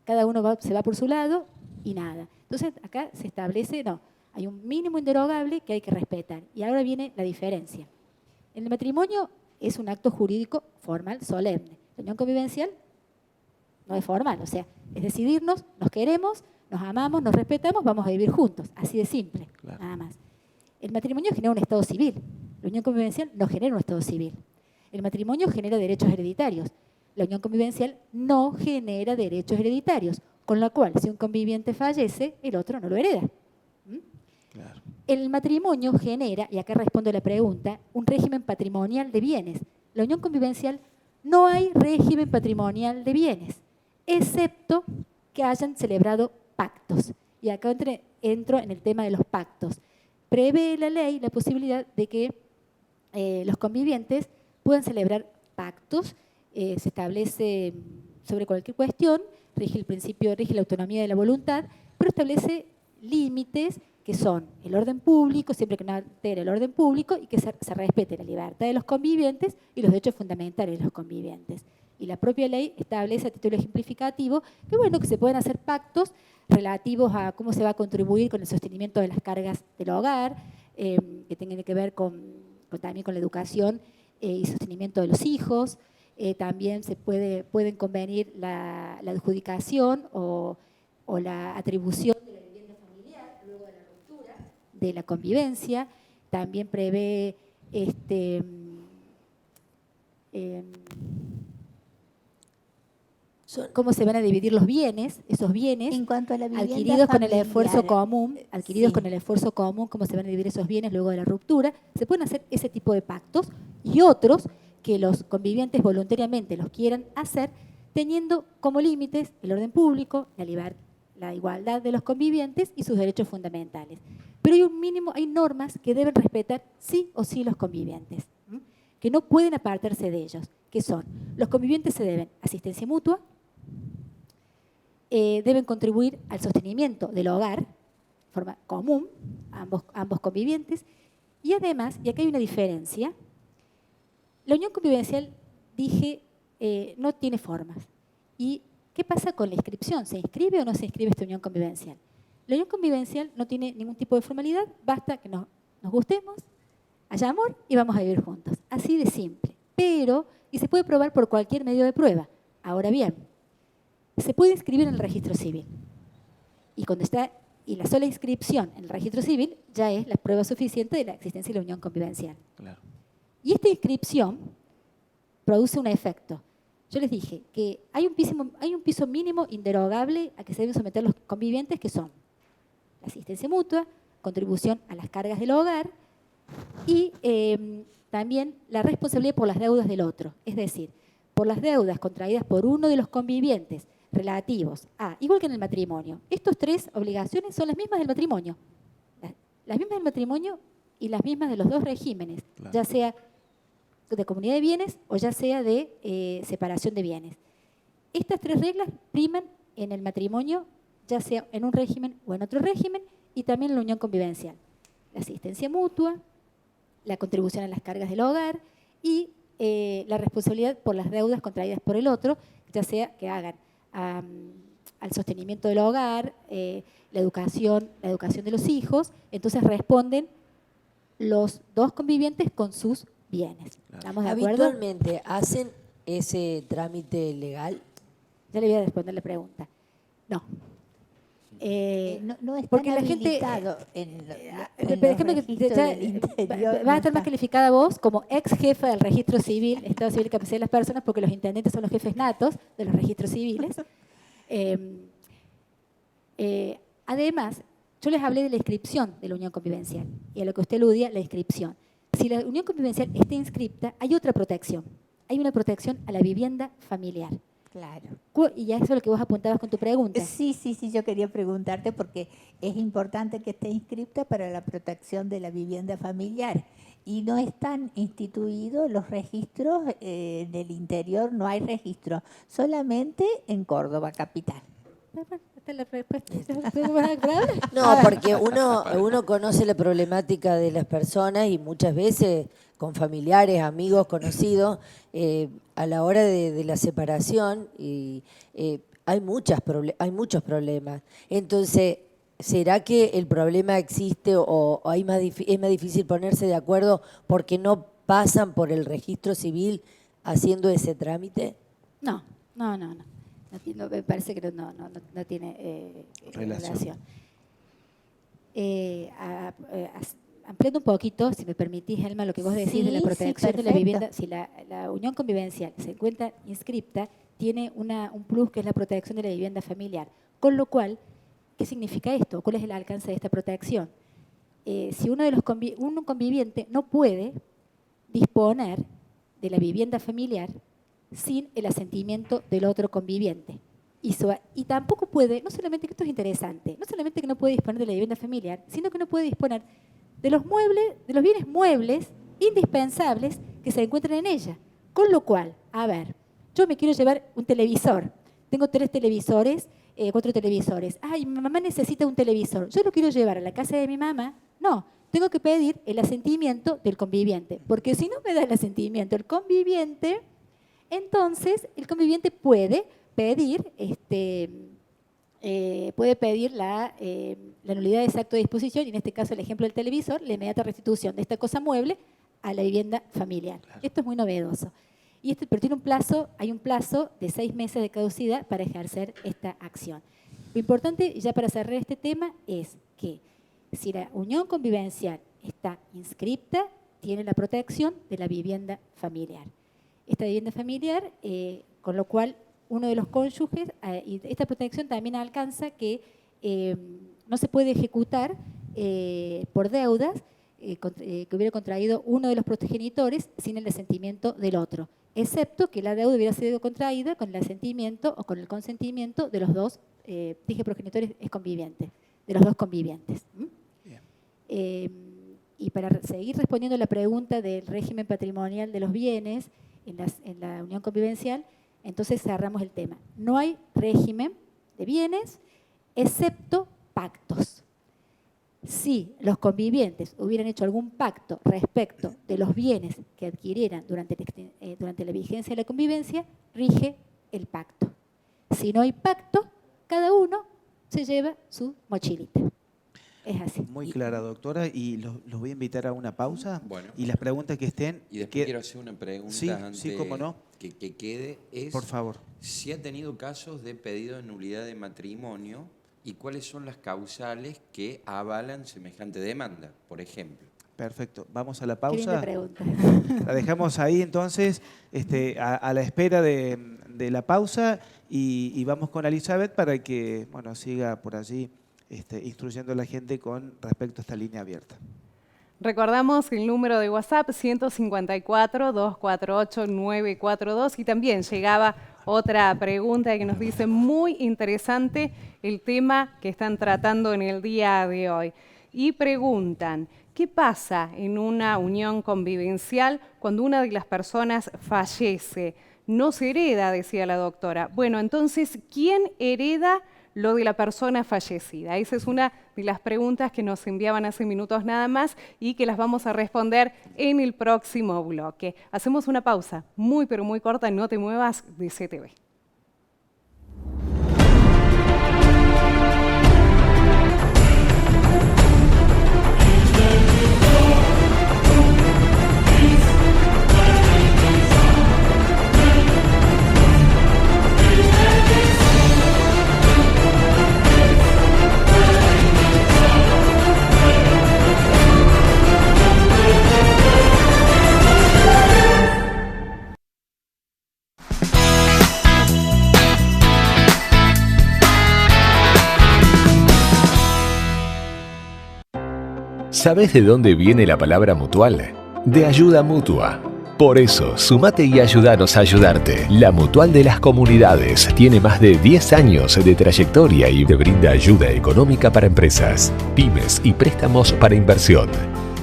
Cada uno se va por su lado y nada. Entonces acá se establece, no, hay un mínimo inderogable que hay que respetar. Y ahora viene la diferencia. El matrimonio es un acto jurídico formal, solemne. La unión convivencial no es formal, o sea, es decidirnos, nos queremos, nos amamos, nos respetamos, vamos a vivir juntos. Así de simple, nada más. El matrimonio genera un estado civil. La unión convivencial no genera un estado civil. El matrimonio genera derechos hereditarios. La unión convivencial no genera derechos hereditarios, con lo cual, si un conviviente fallece, el otro no lo hereda. Claro. El matrimonio genera, y acá respondo a la pregunta, un régimen patrimonial de bienes. La unión convivencial no hay régimen patrimonial de bienes, excepto que hayan celebrado pactos. Y acá entro en el tema de los pactos. Prevé la ley la posibilidad de que los convivientes puedan celebrar pactos. Se establece sobre cualquier cuestión, rige el principio, rige la autonomía de la voluntad, pero establece límites que son el orden público, siempre que no altere el orden público, y que se respete la libertad de los convivientes y los derechos fundamentales de los convivientes. Y la propia ley establece a título ejemplificativo que, bueno, que se pueden hacer pactos relativos a cómo se va a contribuir con el sostenimiento de las cargas del hogar, que tengan que ver también con la educación y sostenimiento de los hijos. También se pueden convenir la adjudicación o la atribución de la vivienda familiar luego de la ruptura de la convivencia. También prevé cómo se van a dividir los bienes, esos bienes en cuanto a la adquiridos con el esfuerzo común, sí. Cómo se van a dividir esos bienes luego de la ruptura. Se pueden hacer ese tipo de pactos y otros que los convivientes voluntariamente los quieran hacer, teniendo como límites el orden público, la igualdad de los convivientes y sus derechos fundamentales. Pero hay un mínimo, hay normas que deben respetar sí o sí los convivientes, que no pueden apartarse de ellos, que son: los convivientes se deben asistencia mutua, deben contribuir al sostenimiento del hogar de forma común, ambos convivientes, y además, y acá hay una diferencia, la unión convivencial, dije, no tiene formas. ¿Y qué pasa con la inscripción? ¿Se inscribe o no se inscribe esta unión convivencial? La unión convivencial no tiene ningún tipo de formalidad, basta que nos gustemos, haya amor y vamos a vivir juntos. Así de simple. Y se puede probar por cualquier medio de prueba. Ahora bien, se puede inscribir en el registro civil. Y la sola inscripción en el registro civil ya es la prueba suficiente de la existencia de la unión convivencial. Claro. Y esta inscripción produce un efecto. Yo les dije que hay un piso mínimo inderogable a que se deben someter los convivientes, que son la asistencia mutua, contribución a las cargas del hogar y también la responsabilidad por las deudas del otro. Es decir, por las deudas contraídas por uno de los convivientes relativos a, igual que en el matrimonio, estas tres obligaciones son las mismas del matrimonio. Las mismas del matrimonio y las mismas de los dos regímenes, claro, ya sea de comunidad de bienes o ya sea de separación de bienes. Estas tres reglas priman en el matrimonio, ya sea en un régimen o en otro régimen, y también en la unión convivencial. La asistencia mutua, la contribución a las cargas del hogar y la responsabilidad por las deudas contraídas por el otro, ya sea que hagan al sostenimiento del hogar, la educación de los hijos. Entonces responden los dos convivientes con sus bienes. ¿Estamos de acuerdo? ¿Habitualmente hacen ese trámite legal? Ya le voy a responder la pregunta. No. No está porque la gente va a estar más calificada vos como ex jefa del registro civil, Estado Civil y Capacidad de las Personas, porque los intendentes son los jefes natos de los registros civiles. Además, yo les hablé de la inscripción de la unión convivencial y a lo que usted aludía, la inscripción. Si la unión convivencial está inscripta, hay otra protección. hay una protección a la vivienda familiar. Claro. Y ya eso es lo que vos apuntabas con tu pregunta. Sí, yo quería preguntarte porque es importante que esté inscripta para la protección de la vivienda familiar y no están instituidos los registros en el interior, no hay registro, solamente en Córdoba capital. La respuesta. No, porque uno conoce la problemática de las personas y muchas veces con familiares, amigos, conocidos, a la hora de la separación hay muchos problemas. Entonces, ¿será que el problema existe o es más difícil ponerse de acuerdo porque no pasan por el registro civil haciendo ese trámite? No, me parece que no tiene relación. Ampliando un poquito, si me permitís, Alma, lo que vos decís de la protección de la vivienda, si la unión convivencial se encuentra inscripta, tiene un plus que es la protección de la vivienda familiar. Con lo cual, ¿qué significa esto? ¿Cuál es el alcance de esta protección? Si un conviviente no puede disponer de la vivienda familiar sin el asentimiento del otro conviviente. Y tampoco puede, no solamente que esto es interesante, no solamente que no puede disponer de la vivienda familiar, sino que no puede disponer de los muebles, de los bienes muebles indispensables que se encuentran en ella. Con lo cual, a ver, yo me quiero llevar un televisor, tengo 4 televisores, ay, mi mamá necesita un televisor, yo lo quiero llevar a la casa de mi mamá, no, tengo que pedir el asentimiento del conviviente, porque si no me da el asentimiento del conviviente, entonces el conviviente puede pedir la nulidad de ese acto de disposición, y en este caso el ejemplo del televisor, la inmediata restitución de esta cosa mueble a la vivienda familiar. Claro. Esto es muy novedoso. Pero hay un plazo de 6 meses de caducidad para ejercer esta acción. Lo importante, ya para cerrar este tema, es que si la unión convivencial está inscripta, tiene la protección de la vivienda familiar. Esta vivienda familiar, con lo cual uno de los cónyuges, y esta protección también alcanza que no se puede ejecutar por deudas que hubiera contraído uno de los progenitores sin el asentimiento del otro, excepto que la deuda hubiera sido contraída con el asentimiento o con el consentimiento de los dos, dije progenitores, es conviviente, de los dos convivientes. Y para seguir respondiendo a la pregunta del régimen patrimonial de los bienes en la unión convivencial, entonces cerramos el tema. No hay régimen de bienes excepto pactos. Si los convivientes hubieran hecho algún pacto respecto de los bienes que adquirieran durante la vigencia de la convivencia, rige el pacto. Si no hay pacto, cada uno se lleva su mochilita. Es así. Muy clara, doctora, y los voy a invitar a una pausa. Bueno. Y las preguntas que estén... Y después quiero hacer una pregunta antes cómo no. que quede. Por favor. Si ha tenido casos de pedido de nulidad de matrimonio y cuáles son las causales que avalan semejante demanda, por ejemplo. Perfecto. Vamos a la pausa. Qué linda pregunta. La dejamos ahí entonces a la espera de la pausa y vamos con Elizabeth para que siga por allí instruyendo a la gente con respecto a esta línea abierta. Recordamos el número de WhatsApp 154-248-942 y también llegaba otra pregunta que nos dice muy interesante el tema que están tratando en el día de hoy. Y preguntan, ¿qué pasa en una unión convivencial cuando una de las personas fallece? No se hereda, decía la doctora. Bueno, entonces, ¿quién hereda lo de la persona fallecida? Esa es una de las preguntas que nos enviaban hace minutos nada más y que las vamos a responder en el próximo bloque. Hacemos una pausa muy pero muy corta, no te muevas de CTV. ¿Sabés de dónde viene la palabra mutual? De ayuda mutua. Por eso, sumate y ayúdanos a ayudarte. La Mutual de las Comunidades tiene más de 10 años de trayectoria y te brinda ayuda económica para empresas, pymes y préstamos para inversión.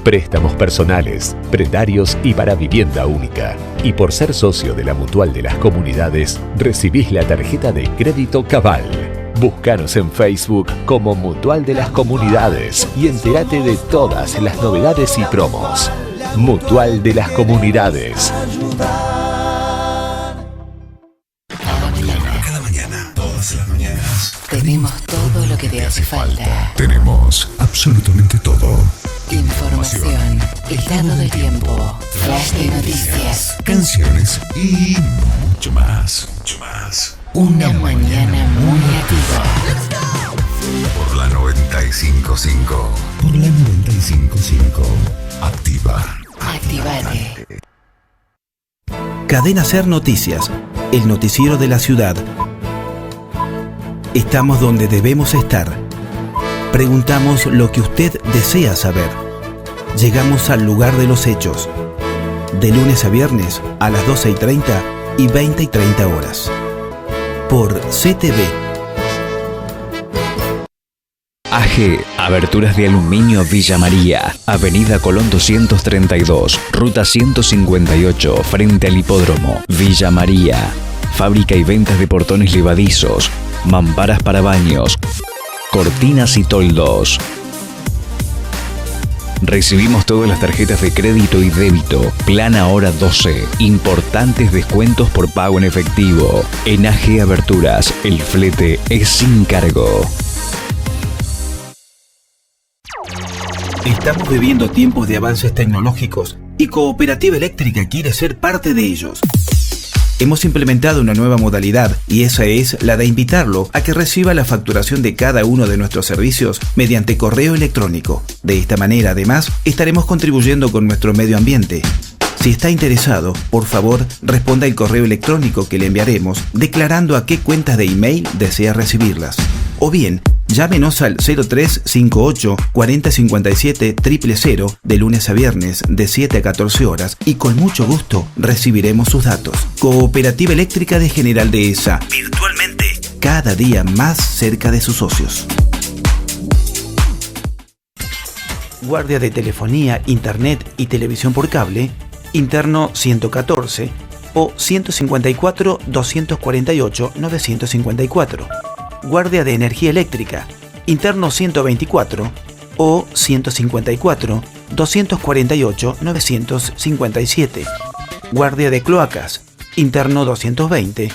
Préstamos personales, prenarios y para vivienda única. Y por ser socio de la Mutual de las Comunidades, recibís la tarjeta de crédito Cabal. Búscanos en Facebook como Mutual de las Comunidades y entérate de todas las novedades y promos. Mutual de las Comunidades. Cada mañana, todas las mañanas. Tenemos todo lo que te hace falta. Tenemos absolutamente todo. Información, estado del tiempo, flash de noticias, canciones y mucho más. Mucho más. Una mañana muy activa. Por la 95.5. Por la 95.5. Activa. Activate. Cadena Ser Noticias, el noticiero de la ciudad. Estamos donde debemos estar. Preguntamos lo que usted desea saber. Llegamos al lugar de los hechos. De lunes a viernes a las 12:30 y 20:30 horas. Por CTV. AG, Aberturas de Aluminio Villa María, Avenida Colón 232, Ruta 158, frente al Hipódromo, Villa María. Fábrica y ventas de portones levadizos, mamparas para baños, cortinas y toldos. Recibimos todas las tarjetas de crédito y débito. Plan Ahora 12. Importantes descuentos por pago en efectivo. En AG Aberturas, el flete es sin cargo. Estamos viviendo tiempos de avances tecnológicos y Cooperativa Eléctrica quiere ser parte de ellos. Hemos implementado una nueva modalidad y esa es la de invitarlo a que reciba la facturación de cada uno de nuestros servicios mediante correo electrónico. De esta manera, además, estaremos contribuyendo con nuestro medio ambiente. Si está interesado, por favor, responda el correo electrónico que le enviaremos declarando a qué cuentas de email desea recibirlas. O bien, llámenos al 0358 4057 000 de lunes a viernes de 7 a 14 horas y con mucho gusto recibiremos sus datos. Cooperativa Eléctrica de General Dehesa. Virtualmente, cada día más cerca de sus socios. Guardia de Telefonía, Internet y Televisión por Cable, interno 114 o 154 248 954. Guardia de Energía Eléctrica, interno 124 o 154 248 957. Guardia de Cloacas, interno 220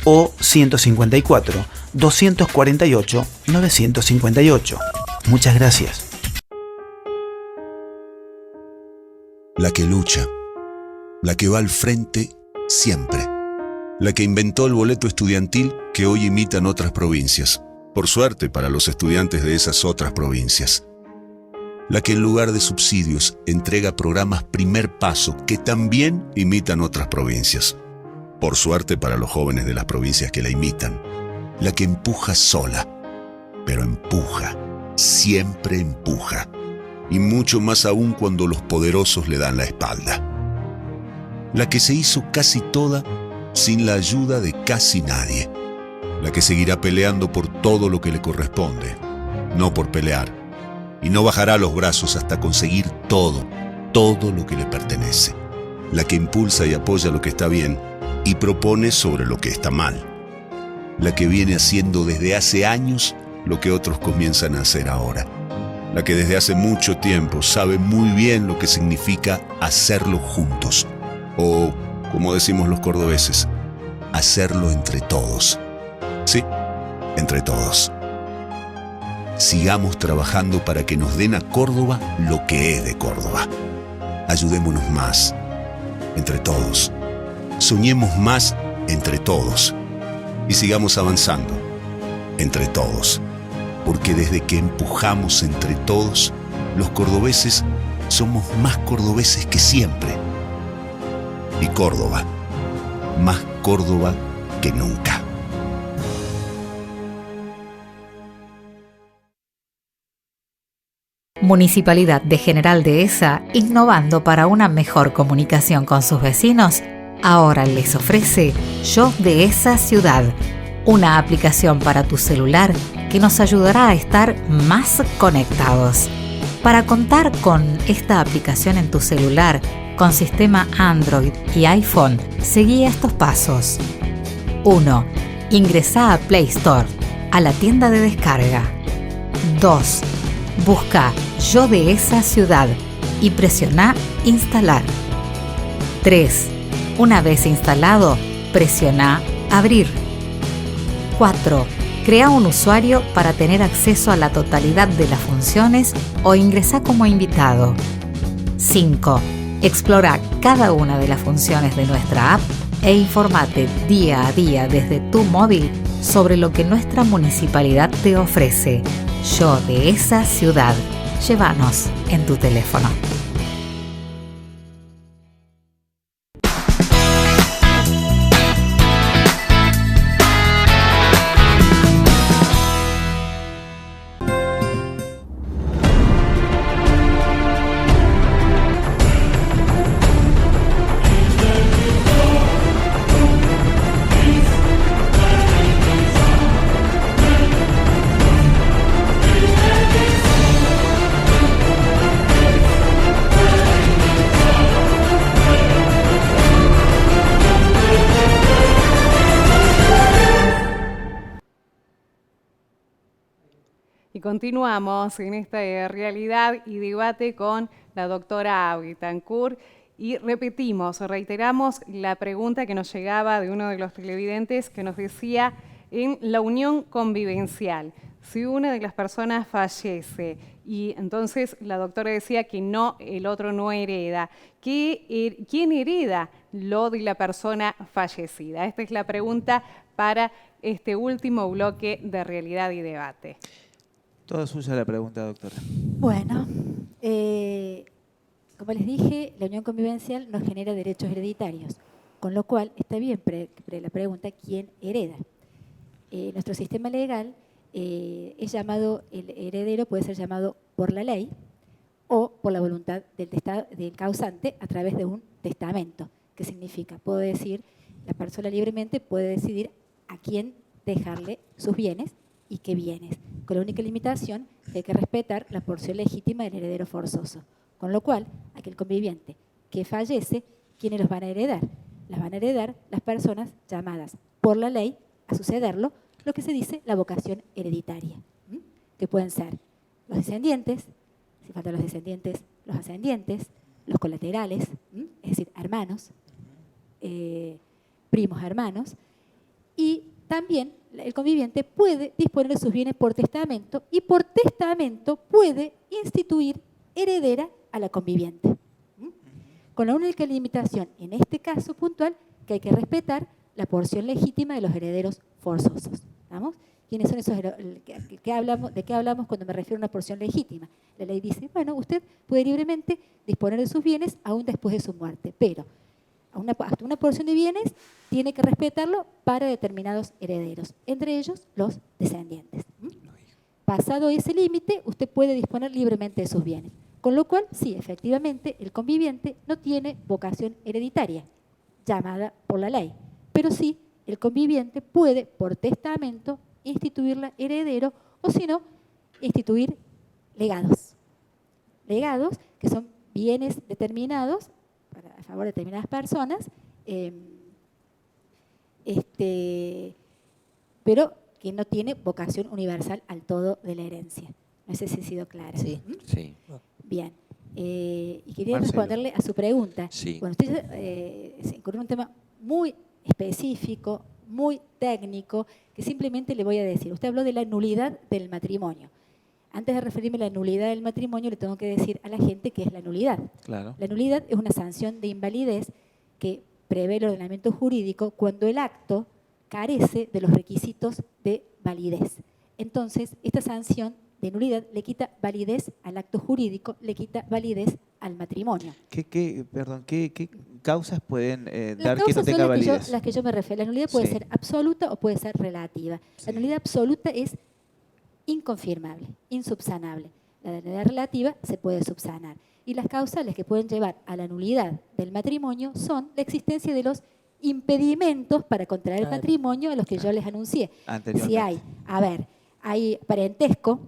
o 154 248 958. Muchas gracias. La que lucha, la que va al frente siempre, la que inventó el boleto estudiantil que hoy imitan otras provincias, por suerte para los estudiantes de esas otras provincias. La que en lugar de subsidios entrega programas Primer Paso que también imitan otras provincias, por suerte para los jóvenes de las provincias que la imitan. La que empuja sola, pero empuja, siempre empuja, y mucho más aún cuando los poderosos le dan la espalda. La que se hizo casi toda sin la ayuda de casi nadie. La que seguirá peleando por todo lo que le corresponde, no por pelear, y no bajará los brazos hasta conseguir todo lo que le pertenece. La que impulsa y apoya lo que está bien y propone sobre lo que está mal. La que viene haciendo desde hace años lo que otros comienzan a hacer ahora. La que desde hace mucho tiempo sabe muy bien lo que significa hacerlo juntos, o, como decimos los cordobeses, hacerlo entre todos. Sí, entre todos. Sigamos trabajando para que nos den a Córdoba lo que es de Córdoba. Ayudémonos más, entre todos. Soñemos más, entre todos. Y sigamos avanzando, entre todos. Porque desde que empujamos entre todos, los cordobeses somos más cordobeses que siempre. Y Córdoba, más Córdoba que nunca. Municipalidad de General Dehesa, innovando para una mejor comunicación con sus vecinos, ahora les ofrece Yo de esa ciudad, una aplicación para tu celular que nos ayudará a estar más conectados. Para contar con esta aplicación en tu celular, con sistema Android y iPhone, seguí estos pasos. 1. Ingresá a Play Store, a la tienda de descarga. 2. Busca Yo de esa ciudad y presiona Instalar. 3. Una vez instalado, presiona Abrir. 4. Crea un usuario para tener acceso a la totalidad de las funciones o ingresa como invitado. 5. Explora cada una de las funciones de nuestra app e informate día a día desde tu móvil sobre lo que nuestra municipalidad te ofrece. Yo de esa ciudad. Llévanos en tu teléfono. Y continuamos en esta realidad y debate con la doctora Betancourt y reiteramos la pregunta que nos llegaba de uno de los televidentes que nos decía en la unión convivencial, si una de las personas fallece y entonces la doctora decía que no, el otro no hereda, ¿quién hereda lo de la persona fallecida? Esta es la pregunta para este último bloque de realidad y debate. Toda suya la pregunta, doctora. Bueno, como les dije, la unión convivencial nos genera derechos hereditarios, con lo cual está bien la pregunta, ¿quién hereda? Nuestro sistema legal es llamado, el heredero puede ser llamado por la ley o por la voluntad del causante a través de un testamento. ¿Qué significa? Puedo decir, la persona libremente puede decidir a quién dejarle sus bienes y qué bienes, con la única limitación que hay que respetar la porción legítima del heredero forzoso. Con lo cual, aquel conviviente que fallece, ¿quiénes los van a heredar? Las van a heredar las personas llamadas por la ley a sucederlo, lo que se dice la vocación hereditaria, que pueden ser los descendientes, si faltan los descendientes, los ascendientes, los colaterales, es decir, hermanos, primos hermanos, y también el conviviente puede disponer de sus bienes por testamento y por testamento puede instituir heredera a la conviviente. Con la única limitación, en este caso puntual, que hay que respetar la porción legítima de los herederos forzosos. ¿Vamos? ¿Quiénes son esos herederos? ¿De qué hablamos cuando me refiero a una porción legítima? La ley dice, bueno, usted puede libremente disponer de sus bienes aún después de su muerte, pero hasta una porción de bienes tiene que respetarlo para determinados herederos, entre ellos los descendientes. Pasado ese límite, usted puede disponer libremente de sus bienes. Con lo cual, sí, efectivamente, el conviviente no tiene vocación hereditaria, llamada por la ley, pero sí, el conviviente puede, por testamento, instituirla heredero o, si no, instituir legados. Legados que son bienes determinados a favor de determinadas personas, pero que no tiene vocación universal al todo de la herencia. No sé si he sido clara. Sí. Sí. Bien. Y quería responderle a su pregunta. Sí. Bueno, usted se incurrió en un tema muy específico, muy técnico, que simplemente le voy a decir. Usted habló de la nulidad del matrimonio. Antes de referirme a la nulidad del matrimonio, le tengo que decir a la gente qué es la nulidad. Claro. La nulidad es una sanción de invalidez que prevé el ordenamiento jurídico cuando el acto carece de los requisitos de validez. Entonces, esta sanción de nulidad le quita validez al acto jurídico, le quita validez al matrimonio. ¿Qué causas pueden dar que no tenga validez? Las que yo me refiero. La nulidad puede ser absoluta o puede ser relativa. La nulidad absoluta es inconfirmable, insubsanable. la de nulidad relativa, se puede subsanar. Y las causales que pueden llevar a la nulidad del matrimonio son la existencia de los impedimentos para contraer el matrimonio a los que yo les anuncié. Si hay parentesco,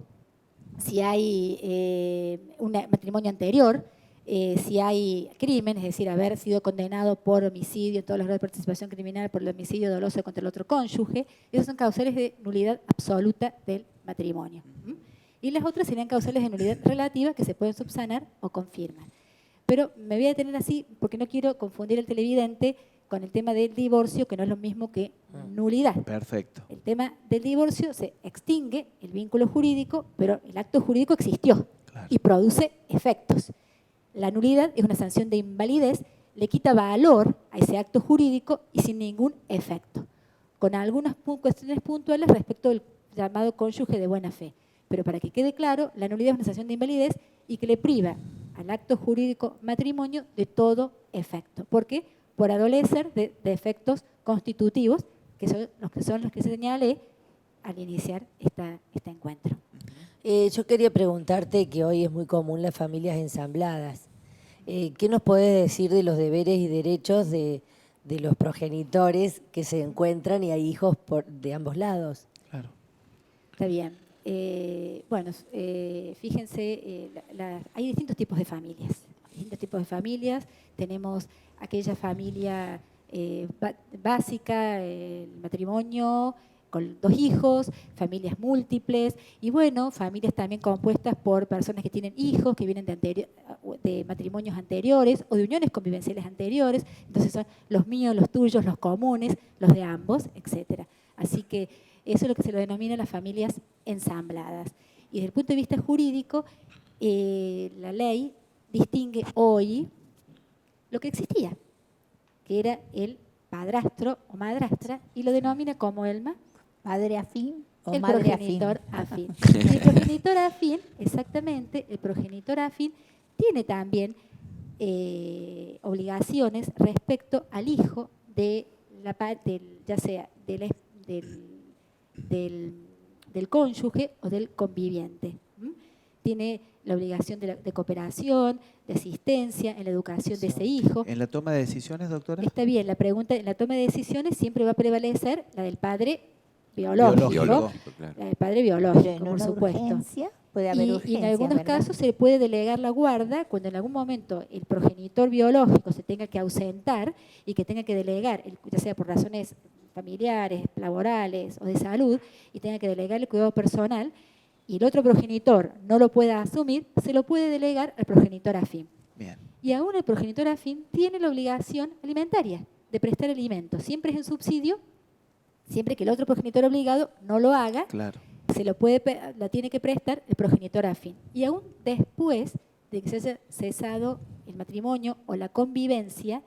si hay un matrimonio anterior, si hay crimen, es decir, haber sido condenado por homicidio en todos los grados de participación criminal, por el homicidio doloso contra el otro cónyuge, esas son causales de nulidad absoluta del matrimonio. Y las otras serían causales de nulidad relativa que se pueden subsanar o confirmar. Pero me voy a detener así porque no quiero confundir al televidente con el tema del divorcio, que no es lo mismo que nulidad. Perfecto. El tema del divorcio se extingue el vínculo jurídico, pero el acto jurídico existió y produce efectos. La nulidad es una sanción de invalidez, le quita valor a ese acto jurídico y sin ningún efecto, con algunas cuestiones puntuales respecto del llamado cónyuge de buena fe. Pero para que quede claro, la nulidad es una sanción de invalidez y que le priva al acto jurídico matrimonio de todo efecto. ¿Por qué? Por adolecer de efectos constitutivos, que son los que señalé al iniciar este encuentro. Yo quería preguntarte, que hoy es muy común las familias ensambladas. ¿Qué nos podés decir de los deberes y derechos de los progenitores que se encuentran y hay hijos de ambos lados? Claro. Está bien. Fíjense, hay distintos tipos de familias. Tenemos aquella familia básica, el matrimonio con 2 hijos, familias múltiples y familias también compuestas por personas que tienen hijos, que vienen de matrimonios anteriores o de uniones convivenciales anteriores. Entonces son los míos, los tuyos, los comunes, los de ambos, etc. Así que eso es lo que se lo denomina las familias ensambladas. Y desde el punto de vista jurídico, la ley distingue hoy lo que existía, que era el padrastro o madrastra, y lo denomina como Elma, padre afín o el madre progenitor afín. El progenitor afín, exactamente, el progenitor afín tiene también obligaciones respecto al hijo de ya sea del cónyuge o del conviviente. Tiene la obligación de cooperación, de asistencia en la educación de ese hijo. ¿En la toma de decisiones, doctora? Está bien, la pregunta, en la toma de decisiones siempre va a prevalecer la del padre biológico, claro. La del padre biológico, por supuesto. Puede haber urgencia, y en algunos casos se puede delegar la guarda cuando en algún momento el progenitor biológico se tenga que ausentar y que tenga que delegar, ya sea por razones familiares, laborales o de salud, y tenga que delegar el cuidado personal, y el otro progenitor no lo pueda asumir, se lo puede delegar al progenitor afín. Bien. Y aún el progenitor afín tiene la obligación alimentaria de prestar alimentos. Siempre es en subsidio, siempre que el otro progenitor obligado no lo haga, la tiene que prestar el progenitor afín. Y aún después de que se haya cesado el matrimonio o la convivencia,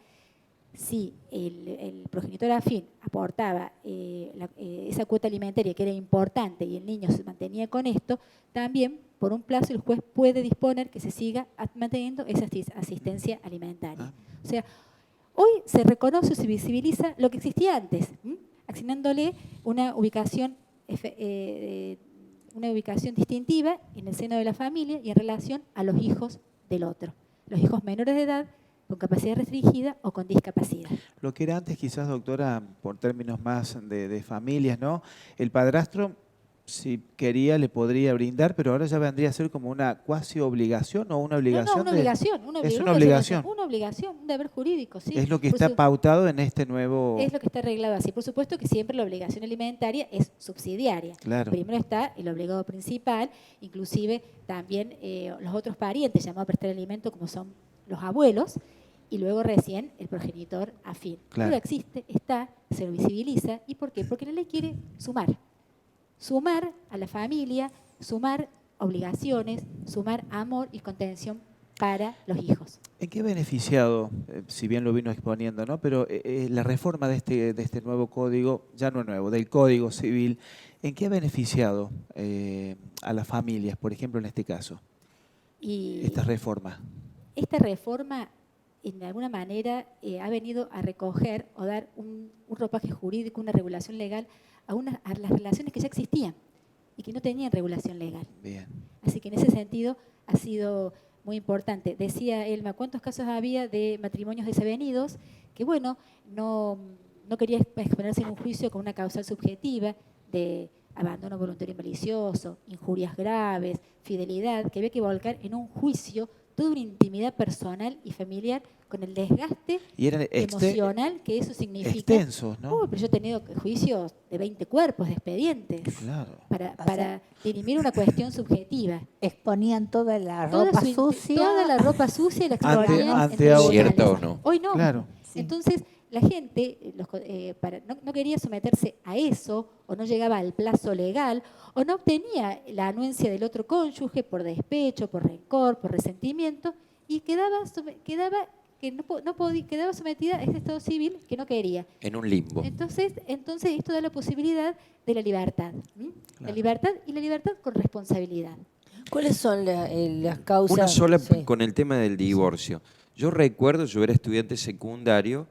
si el progenitor afín aportaba esa cuota alimentaria que era importante y el niño se mantenía con esto, también por un plazo el juez puede disponer que se siga manteniendo esa asistencia alimentaria. O sea, hoy se reconoce o se visibiliza lo que existía antes, asignándole una ubicación distintiva en el seno de la familia y en relación a los hijos del otro, los hijos menores de edad, con capacidad restringida o con discapacidad. Lo que era antes quizás, doctora, por términos más de familias, ¿no? El padrastro, si quería, le podría brindar, pero ahora ya vendría a ser como una cuasi obligación o una obligación. Una obligación. Es una obligación. Una obligación, un deber jurídico, sí. Es lo que está pautado en este nuevo... Es lo que está arreglado así. Por supuesto que siempre la obligación alimentaria es subsidiaria. Claro. Primero está el obligado principal, inclusive también los otros parientes llamados a prestar alimento, como son los abuelos, y luego recién el progenitor afín. Claro. Pero existe, está, se lo visibiliza. ¿Y por qué? Porque la ley quiere sumar a la familia, sumar obligaciones, sumar amor y contención para los hijos. ¿En qué ha beneficiado, si bien lo vino exponiendo, ¿no? Pero la reforma de este nuevo código, ya no nuevo, del Código Civil, ¿en qué ha beneficiado a las familias, por ejemplo, en este caso, esta reforma? Esta reforma, en alguna manera, ha venido a recoger o dar un ropaje jurídico, una regulación legal a las relaciones que ya existían. y que no tenían regulación legal. Bien. Así que en ese sentido ha sido muy importante. Decía Elma, ¿cuántos casos había de matrimonios desavenidos que, bueno, no quería exponerse en un juicio con una causal subjetiva de abandono voluntario y malicioso, injurias graves, fidelidad, que había que volcar en un juicio toda una intimidad personal y familiar con el desgaste emocional que eso significa. Extensos, ¿no? Pero yo he tenido juicios de 20 cuerpos de expedientes para dirimir una cuestión subjetiva. Exponían toda la ropa sucia. Toda la ropa sucia y la exponían. ¿Cierto o no? Hoy no. Claro. Entonces, la gente no quería someterse a eso, o no llegaba al plazo legal, o no obtenía la anuencia del otro cónyuge por despecho, por rencor, por resentimiento, y quedaba sometida a ese estado civil que no quería. En un limbo. Entonces esto da la posibilidad de la libertad. Claro. La libertad y la libertad con responsabilidad. ¿Cuáles son las causas? Una sola con el tema del divorcio. Yo recuerdo, yo era estudiante secundario,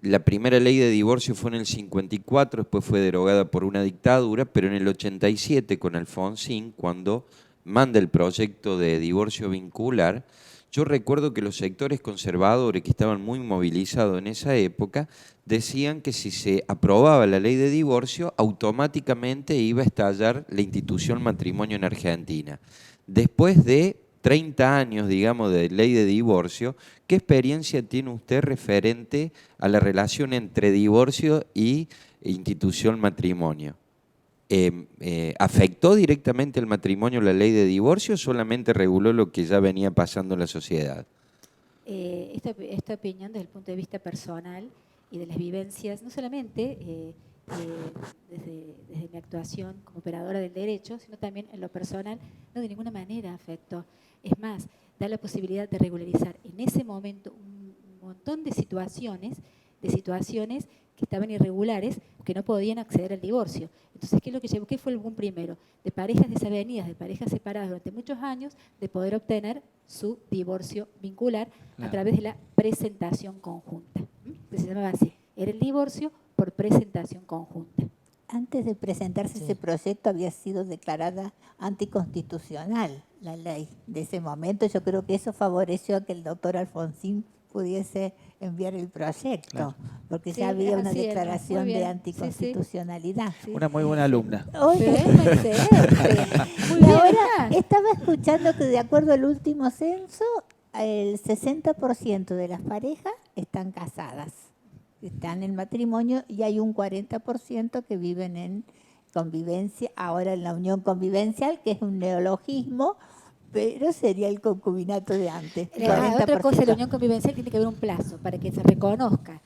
la primera ley de divorcio fue en el 54, después fue derogada por una dictadura, pero en el 87 con Alfonsín, cuando manda el proyecto de divorcio vincular, yo recuerdo que los sectores conservadores que estaban muy movilizados en esa época decían que si se aprobaba la ley de divorcio, automáticamente iba a estallar la institución matrimonio en Argentina. Después de 30 años, digamos, de ley de divorcio, ¿qué experiencia tiene usted referente a la relación entre divorcio y institución matrimonio? ¿Afectó directamente el matrimonio la ley de divorcio o solamente reguló lo que ya venía pasando en la sociedad? Esta opinión desde el punto de vista personal y de las vivencias, no solamente desde mi actuación como operadora del derecho, sino también en lo personal, no de ninguna manera afectó. Es más, da la posibilidad de regularizar en ese momento un montón de situaciones que estaban irregulares, que no podían acceder al divorcio. Entonces, ¿qué es lo que llevó? ¿Qué fue el boom primero? De parejas desavenidas, de parejas separadas durante muchos años, de poder obtener su divorcio vincular a través de la presentación conjunta. Se llamaba así. Era el divorcio por presentación conjunta. Antes de presentarse ese proyecto había sido declarada anticonstitucional la ley de ese momento. Yo creo que eso favoreció a que el doctor Alfonsín pudiese enviar el proyecto, porque ya había una declaración de anticonstitucionalidad. Una muy buena alumna. Y ahora estaba escuchando que de acuerdo al último censo, el 60% de las parejas están casadas, están en matrimonio, y hay un 40% que viven en convivencia, ahora en la unión convivencial, que es un neologismo, pero sería el concubinato de antes. Otra cosa, la unión convivencial tiene que haber un plazo para que se reconozca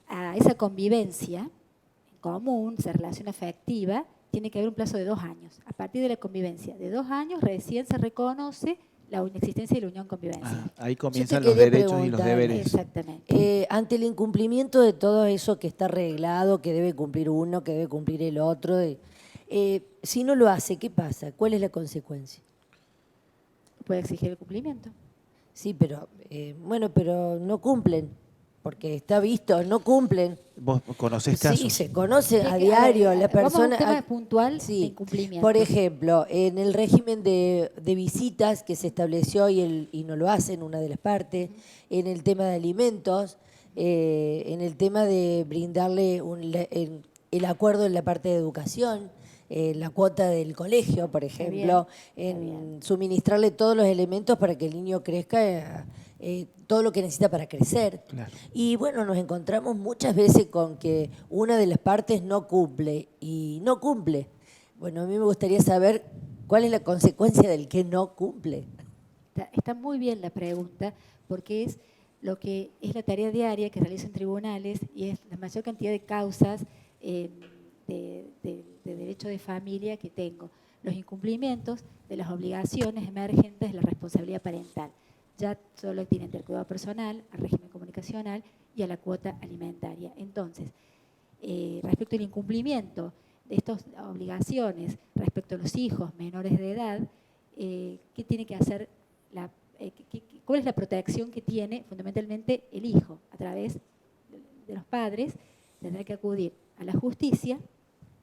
a esa convivencia en común, esa relación afectiva, tiene que haber un plazo de 2 años. A partir de la convivencia de 2 años recién se reconoce la existencia de la unión convivencial. Ahí comienzan los derechos y los deberes. Exactamente. Ante el incumplimiento de todo eso que está arreglado, que debe cumplir uno, que debe cumplir el otro, si no lo hace, ¿qué pasa? ¿Cuál es la consecuencia? Puede exigir el cumplimiento. Sí, pero pero no cumplen, porque está visto, no cumplen. ¿Vos conocés casos? Sí, se conoce a diario. La persona, vamos a un tema puntual de incumplimiento. Por ejemplo, en el régimen de visitas que se estableció y no lo hacen una de las partes, en el tema de alimentos, en el tema de brindarle el acuerdo en la parte de educación, la cuota del colegio, por ejemplo, en suministrarle todos los elementos para que el niño crezca, todo lo que necesita para crecer. Claro. Y bueno, nos encontramos muchas veces con que una de las partes no cumple y no cumple. Bueno, a mí me gustaría saber cuál es la consecuencia del que no cumple. Está muy bien la pregunta, porque es lo que es la tarea diaria que realizan tribunales y es la mayor cantidad de causas de derecho de familia que tengo. Los incumplimientos de las obligaciones emergentes de la responsabilidad parental. Ya solo tienen al cuidado personal, al régimen comunicacional y a la cuota alimentaria. Entonces, respecto al incumplimiento de estas obligaciones respecto a los hijos menores de edad, ¿qué tiene que hacer? ¿Cuál es la protección que tiene fundamentalmente el hijo? A través de los padres tendrá que acudir a la justicia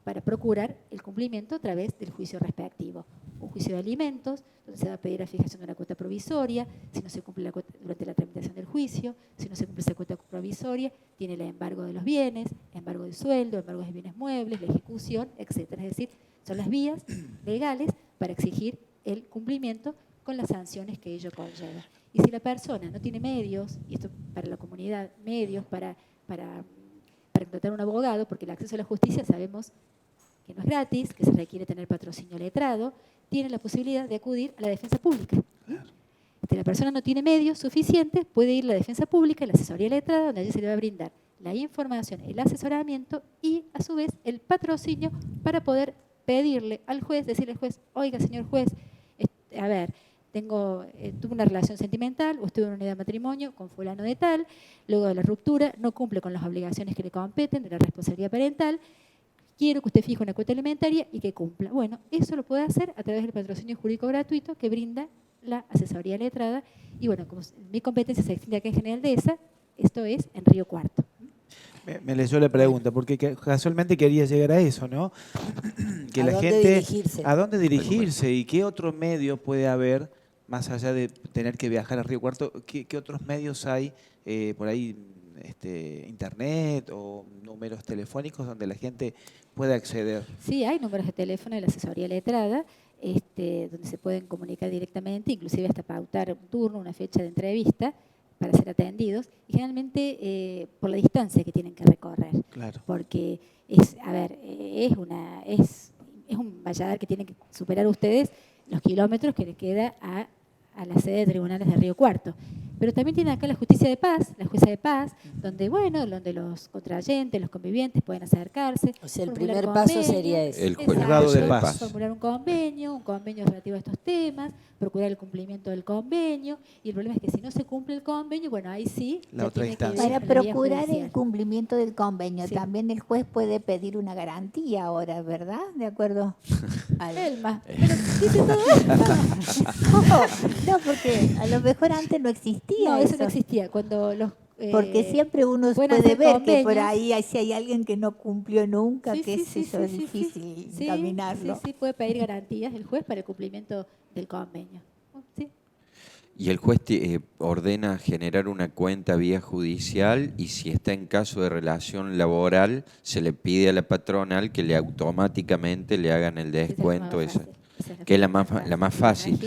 para procurar el cumplimiento a través del juicio respectivo. Un juicio de alimentos, donde se va a pedir la fijación de una cuota provisoria, si no se cumple la cuota durante la tramitación del juicio, si no se cumple esa cuota provisoria, tiene el embargo de los bienes, embargo del sueldo, embargo de bienes muebles, la ejecución, etc. Es decir, son las vías legales para exigir el cumplimiento con las sanciones que ello conlleva. Y si la persona no tiene medios, y esto para la comunidad, medios para contratar un abogado, porque el acceso a la justicia sabemos que no es gratis, que se requiere tener patrocinio letrado, tiene la posibilidad de acudir a la defensa pública. Si la persona no tiene medios suficientes, puede ir a la defensa pública, a la asesoría letrada, donde allí se le va a brindar la información, el asesoramiento y, a su vez, el patrocinio para poder pedirle al juez, decirle al juez, oiga, señor juez, a ver, tuve una relación sentimental o estuve en una unidad de matrimonio con fulano de tal, luego de la ruptura no cumple con las obligaciones que le competen de la responsabilidad parental, quiero que usted fije una cuota alimentaria y que cumpla. Bueno, eso lo puede hacer a través del patrocinio jurídico gratuito que brinda la asesoría letrada y bueno, como mi competencia se extiende acá en General Dehesa, esto es en Río Cuarto. Me leyó la pregunta, porque casualmente quería llegar a eso, ¿no? Que la gente, ¿a dónde dirigirse? ¿Y qué otro medio puede haber, más allá de tener que viajar a Río Cuarto, qué otros medios hay por ahí, internet o números telefónicos donde la gente pueda acceder? Sí, hay números de teléfono de la asesoría letrada, donde se pueden comunicar directamente, inclusive hasta pautar un turno, una fecha de entrevista, para ser atendidos, y generalmente por la distancia que tienen que recorrer. Claro. Porque es un valladar que tienen que superar ustedes los kilómetros que les queda a la sede de tribunales de Río Cuarto. Pero también tienen acá la justicia de paz, la jueza de paz, donde donde los contrayentes, los convivientes pueden acercarse. O sea, el primer paso sería ese. El juzgado de paz. Formular un convenio relativo a estos temas, procurar el cumplimiento del convenio, y el problema es que si no se cumple el convenio, bueno, ahí sí. La otra instancia. Para procurar el cumplimiento del convenio, también el juez puede pedir una garantía ahora, ¿verdad? De acuerdo al... Elma, pero dice todo no, porque a lo mejor antes no existía. No, eso no existía. Cuando los porque siempre uno puede ver que por ahí si hay alguien que no cumplió nunca, es difícil encaminarlo. Sí, puede pedir garantías el juez para el cumplimiento del convenio. Sí. Y el juez ordena generar una cuenta vía judicial y si está en caso de relación laboral, se le pide a la patronal que automáticamente le hagan el descuento. Que es la más fácil.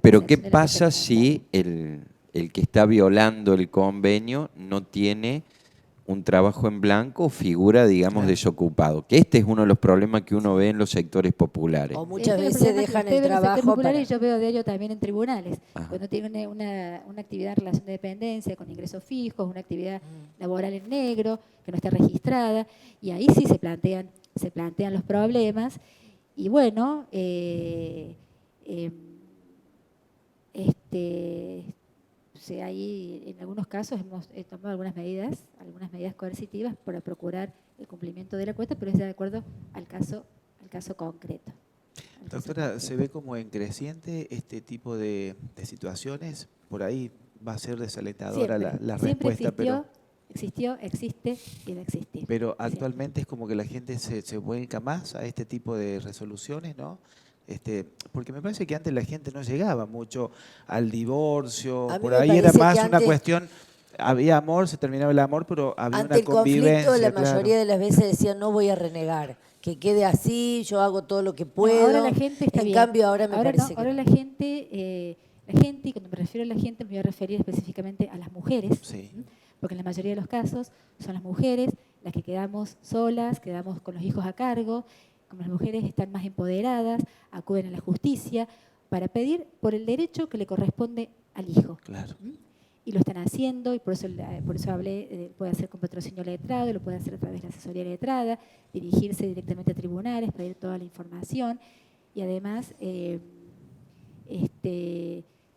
Pero ¿qué pasa si el que está violando el convenio no tiene un trabajo en blanco o figura, digamos, desocupado? Que este es uno de los problemas que uno ve en los sectores populares. O muchas veces dejan el trabajo para... Yo veo de ello también en tribunales. Cuando tiene una actividad en relación de dependencia con ingresos fijos, una actividad laboral en negro, que no está registrada, y ahí sí se plantean los problemas. Y bueno, ahí en algunos casos hemos tomado algunas medidas coercitivas para procurar el cumplimiento de la cuota, pero es de acuerdo al caso concreto. Doctora, ¿se ve como en creciente este tipo de situaciones? Por ahí va a ser desalentadora la respuesta, pero... Existió, existe y va a existir. Pero actualmente es como que la gente se vuelca más a este tipo de resoluciones, ¿no? Porque me parece que antes la gente no llegaba mucho al divorcio, por ahí era más una cuestión, había amor, se terminaba el amor, pero había una convivencia. Ante el conflicto, la mayoría de las veces decían, no voy a renegar, que quede así, yo hago todo lo que puedo. Ahora la gente está en cambio, ahora me parece que... Ahora la gente, y cuando me refiero a la gente, me voy a referir específicamente a las mujeres. Sí. Porque en la mayoría de los casos son las mujeres las que quedamos solas, quedamos con los hijos a cargo. Como las mujeres están más empoderadas, acuden a la justicia para pedir por el derecho que le corresponde al hijo. Claro. Y lo están haciendo, y por eso hablé, puede hacer con patrocinio letrado, lo puede hacer a través de la asesoría letrada, dirigirse directamente a tribunales, pedir toda la información, y además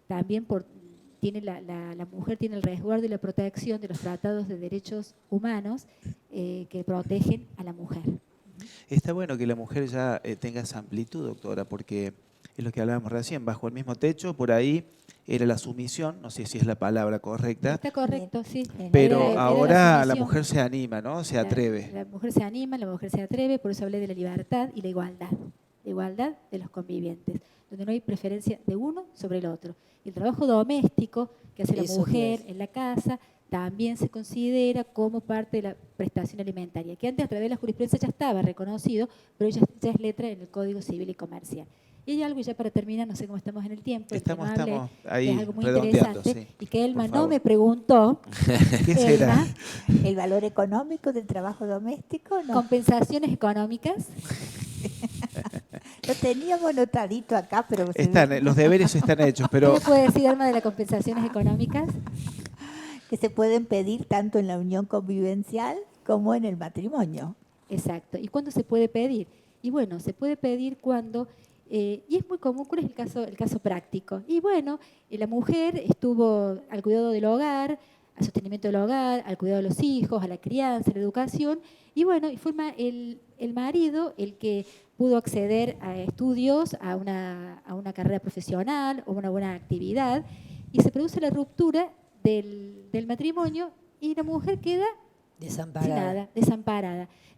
también la mujer tiene el resguardo y la protección de los tratados de derechos humanos que protegen a la mujer. Está bueno que la mujer ya tenga esa amplitud, doctora, porque es lo que hablábamos recién, bajo el mismo techo, por ahí era la sumisión, no sé si es la palabra correcta. Está correcto, sí. Pero Era ahora la sumisión. mujer se anima, ¿no? Se atreve. La mujer se anima, la mujer se atreve, por eso hablé de la libertad y la igualdad de los convivientes, donde no hay preferencia de uno sobre el otro. Y el trabajo doméstico que hace la mujer en la casa también se considera como parte de la prestación alimentaria, que antes a través de la jurisprudencia ya estaba reconocido, pero ya es letra en el Código Civil y Comercial. Y hay algo, y ya para terminar, no sé cómo estamos en el tiempo, estamos ahí, que es algo muy redondeando, interesante, sí, y que Elma por no favor. me preguntó. ¿Qué será? ¿El valor económico del trabajo doméstico? No. Compensaciones económicas. Lo teníamos notadito acá, pero... Los deberes están hechos, pero... ¿Qué puede decir, Alma, de las compensaciones económicas? Que se pueden pedir tanto en la unión convivencial como en el matrimonio. Exacto. ¿Y cuándo se puede pedir? Y bueno, se puede pedir cuando... y es muy común, ¿cuál es el caso práctico? Y bueno, la mujer estuvo al cuidado del hogar, al sostenimiento del hogar, al cuidado de los hijos, a la crianza, a la educación, y bueno, y fue el marido el que pudo acceder a estudios, a una carrera profesional o una buena actividad, y se produce la ruptura del matrimonio y la mujer queda desamparada.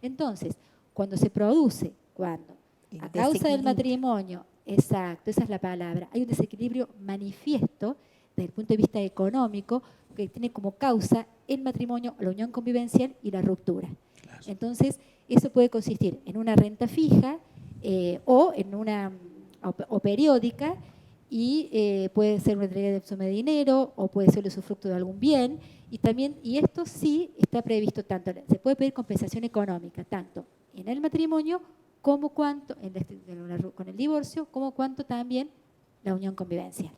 Entonces, cuando se produce, a causa del matrimonio, exacto, esa es la palabra, hay un desequilibrio manifiesto desde el punto de vista económico que tiene como causa el matrimonio, la unión convivencial y la ruptura. Claro. Entonces, eso puede consistir en una renta fija o periódica, y puede ser una entrega de suma de dinero o puede ser el usufructo de algún bien, y esto sí está previsto tanto, se puede pedir compensación económica tanto en el matrimonio como cuanto con el divorcio, como cuanto también la unión convivencial.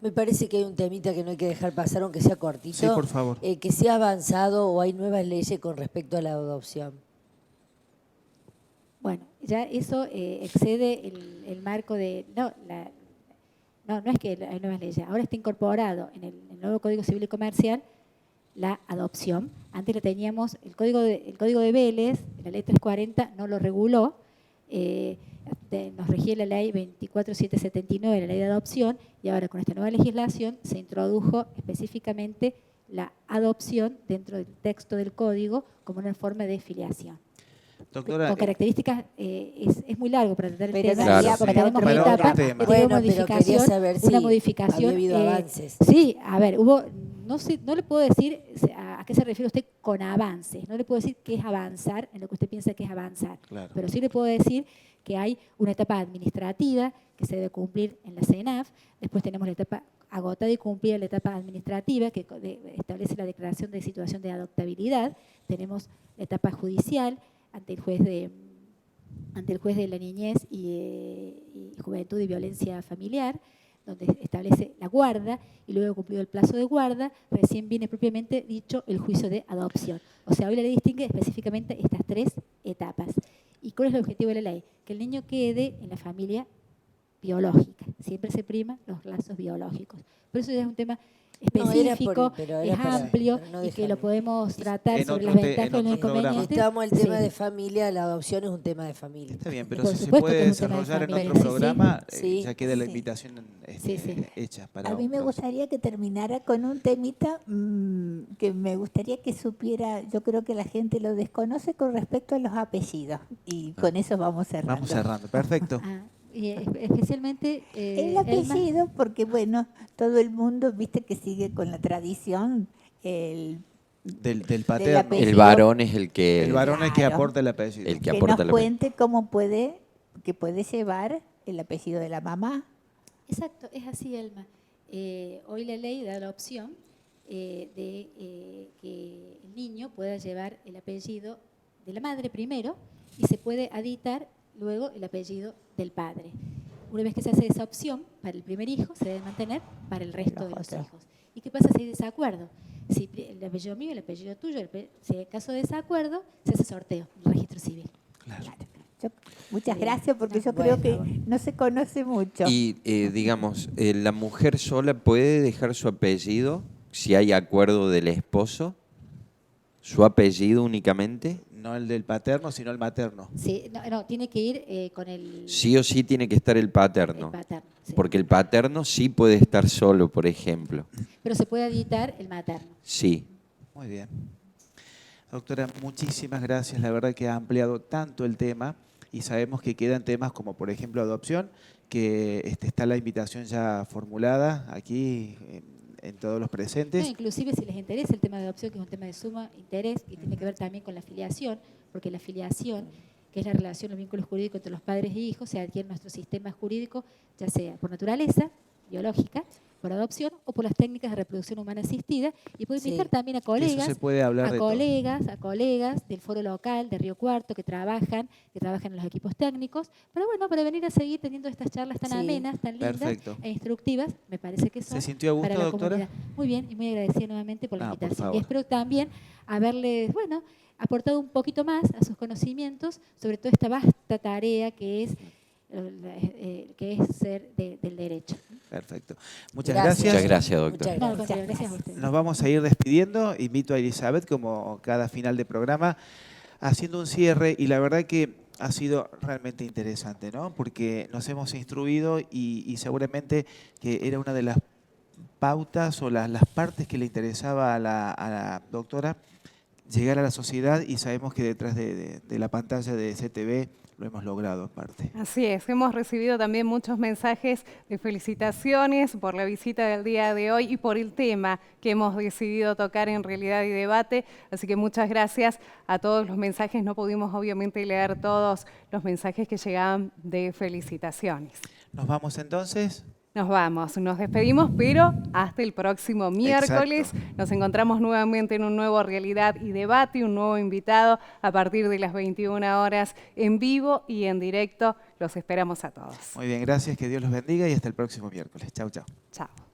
Me parece que hay un temita que no hay que dejar pasar, aunque sea cortito. Sí, por favor. Que se ha avanzado o hay nuevas leyes con respecto a la adopción. Bueno, ya eso excede el marco de... No es que hay nuevas leyes. Ahora está incorporado en el nuevo Código Civil y Comercial la adopción. Antes la teníamos, el Código de Vélez, la Ley 340, no lo reguló. Nos regía la Ley 24779, la Ley de Adopción, y ahora con esta nueva legislación se introdujo específicamente la adopción dentro del texto del Código como una forma de filiación. Doctora, con características, es muy largo para tratar el tema, claro, porque tenemos una etapa de modificación, una modificación. Había habido avances. Sí, a ver, no le puedo decir a qué se refiere usted con avances, no le puedo decir qué es avanzar en lo que usted piensa que es avanzar, claro. Pero sí le puedo decir que hay una etapa administrativa que se debe cumplir en la CENAF, después tenemos la etapa agotada y cumplida, la etapa administrativa que establece la declaración de situación de adoptabilidad, tenemos la etapa judicial, ante el juez de la niñez y juventud y violencia familiar, donde establece la guarda, y luego cumplido el plazo de guarda, recién viene propiamente dicho el juicio de adopción. O sea, hoy la ley distingue específicamente estas tres etapas. ¿Y cuál es el objetivo de la ley? Que el niño quede en la familia biológica. Siempre se priman los lazos biológicos. Pero eso ya es un tema específico, es amplio, y que lo podemos tratar sobre las ventajas y los inconvenientes. Estamos el tema de familia, la adopción es un tema de familia. Está bien, pero si se puede desarrollar en otro programa, ya queda la invitación hecha. A mí me gustaría que terminara con un temita que me gustaría que supiera, yo creo que la gente lo desconoce con respecto a los apellidos, y con eso vamos cerrando. Vamos cerrando, perfecto. Y especialmente el apellido, porque bueno, todo el mundo viste que sigue con la tradición del paterno. El varón es el que aporta el apellido. El que nos cuente cómo puede llevar el apellido de la mamá. Exacto, es así, Elma. Hoy la ley da la opción de que el niño pueda llevar el apellido de la madre primero y se puede aditar luego el apellido del padre. Una vez que se hace esa opción para el primer hijo, se debe mantener para el resto de los hijos. ¿Y qué pasa si hay desacuerdo? Si el apellido mío, el apellido tuyo, si hay caso de desacuerdo, se hace sorteo en el registro civil. Claro. Muchas gracias, porque yo creo que no se conoce mucho. Y digamos, ¿la mujer sola puede dejar su apellido si hay acuerdo del esposo? ¿Su apellido únicamente? No el del paterno, sino el materno. Sí, no, tiene que ir con el... Sí o sí tiene que estar el paterno. El paterno, sí. Porque el paterno sí puede estar solo, por ejemplo. Pero se puede habilitar el materno. Sí. Muy bien. Doctora, muchísimas gracias. La verdad que ha ampliado tanto el tema y sabemos que quedan temas como, por ejemplo, adopción, que está la invitación ya formulada aquí en todos los presentes. No, inclusive si les interesa el tema de adopción, que es un tema de suma interés y tiene que ver también con la filiación, porque la filiación, que es la relación, los vínculos jurídicos entre los padres e hijos, se adquiere en nuestro sistema jurídico, ya sea por naturaleza, biológica, por adopción o por las técnicas de reproducción humana asistida, y puede invitar también a colegas, eso se puede hablar a colegas del foro local de Río Cuarto que trabajan en los equipos técnicos, pero bueno, para venir a seguir teniendo estas charlas tan amenas, tan lindas e instructivas, me parece que son. ¿Se sintió a gusto, para la doctora? Comunidad. Muy bien, y muy agradecida nuevamente por la por invitación. favor. Y espero también haberles, aportado un poquito más a sus conocimientos sobre toda esta vasta tarea que es ser del derecho. Perfecto. Muchas gracias. Muchas gracias, doctor. Muchas gracias a ustedes. Nos vamos a ir despidiendo. Invito a Elizabeth, como cada final de programa, haciendo un cierre, y la verdad que ha sido realmente interesante, ¿no? Porque nos hemos instruido y seguramente que era una de las pautas o las partes que le interesaba a la doctora, llegar a la sociedad, y sabemos que detrás de la pantalla de CTV lo hemos logrado en parte. Así es, hemos recibido también muchos mensajes de felicitaciones por la visita del día de hoy y por el tema que hemos decidido tocar en Realidad y Debate, así que muchas gracias a todos los mensajes. No pudimos obviamente leer todos los mensajes que llegaban de felicitaciones. ¿Nos vamos entonces? Nos vamos, nos despedimos, pero hasta el próximo miércoles. Exacto. Nos encontramos nuevamente en un nuevo Realidad y Debate, un nuevo invitado a partir de las 21 horas en vivo y en directo. Los esperamos a todos. Muy bien, gracias, que Dios los bendiga y hasta el próximo miércoles. Chau, chau. Chao.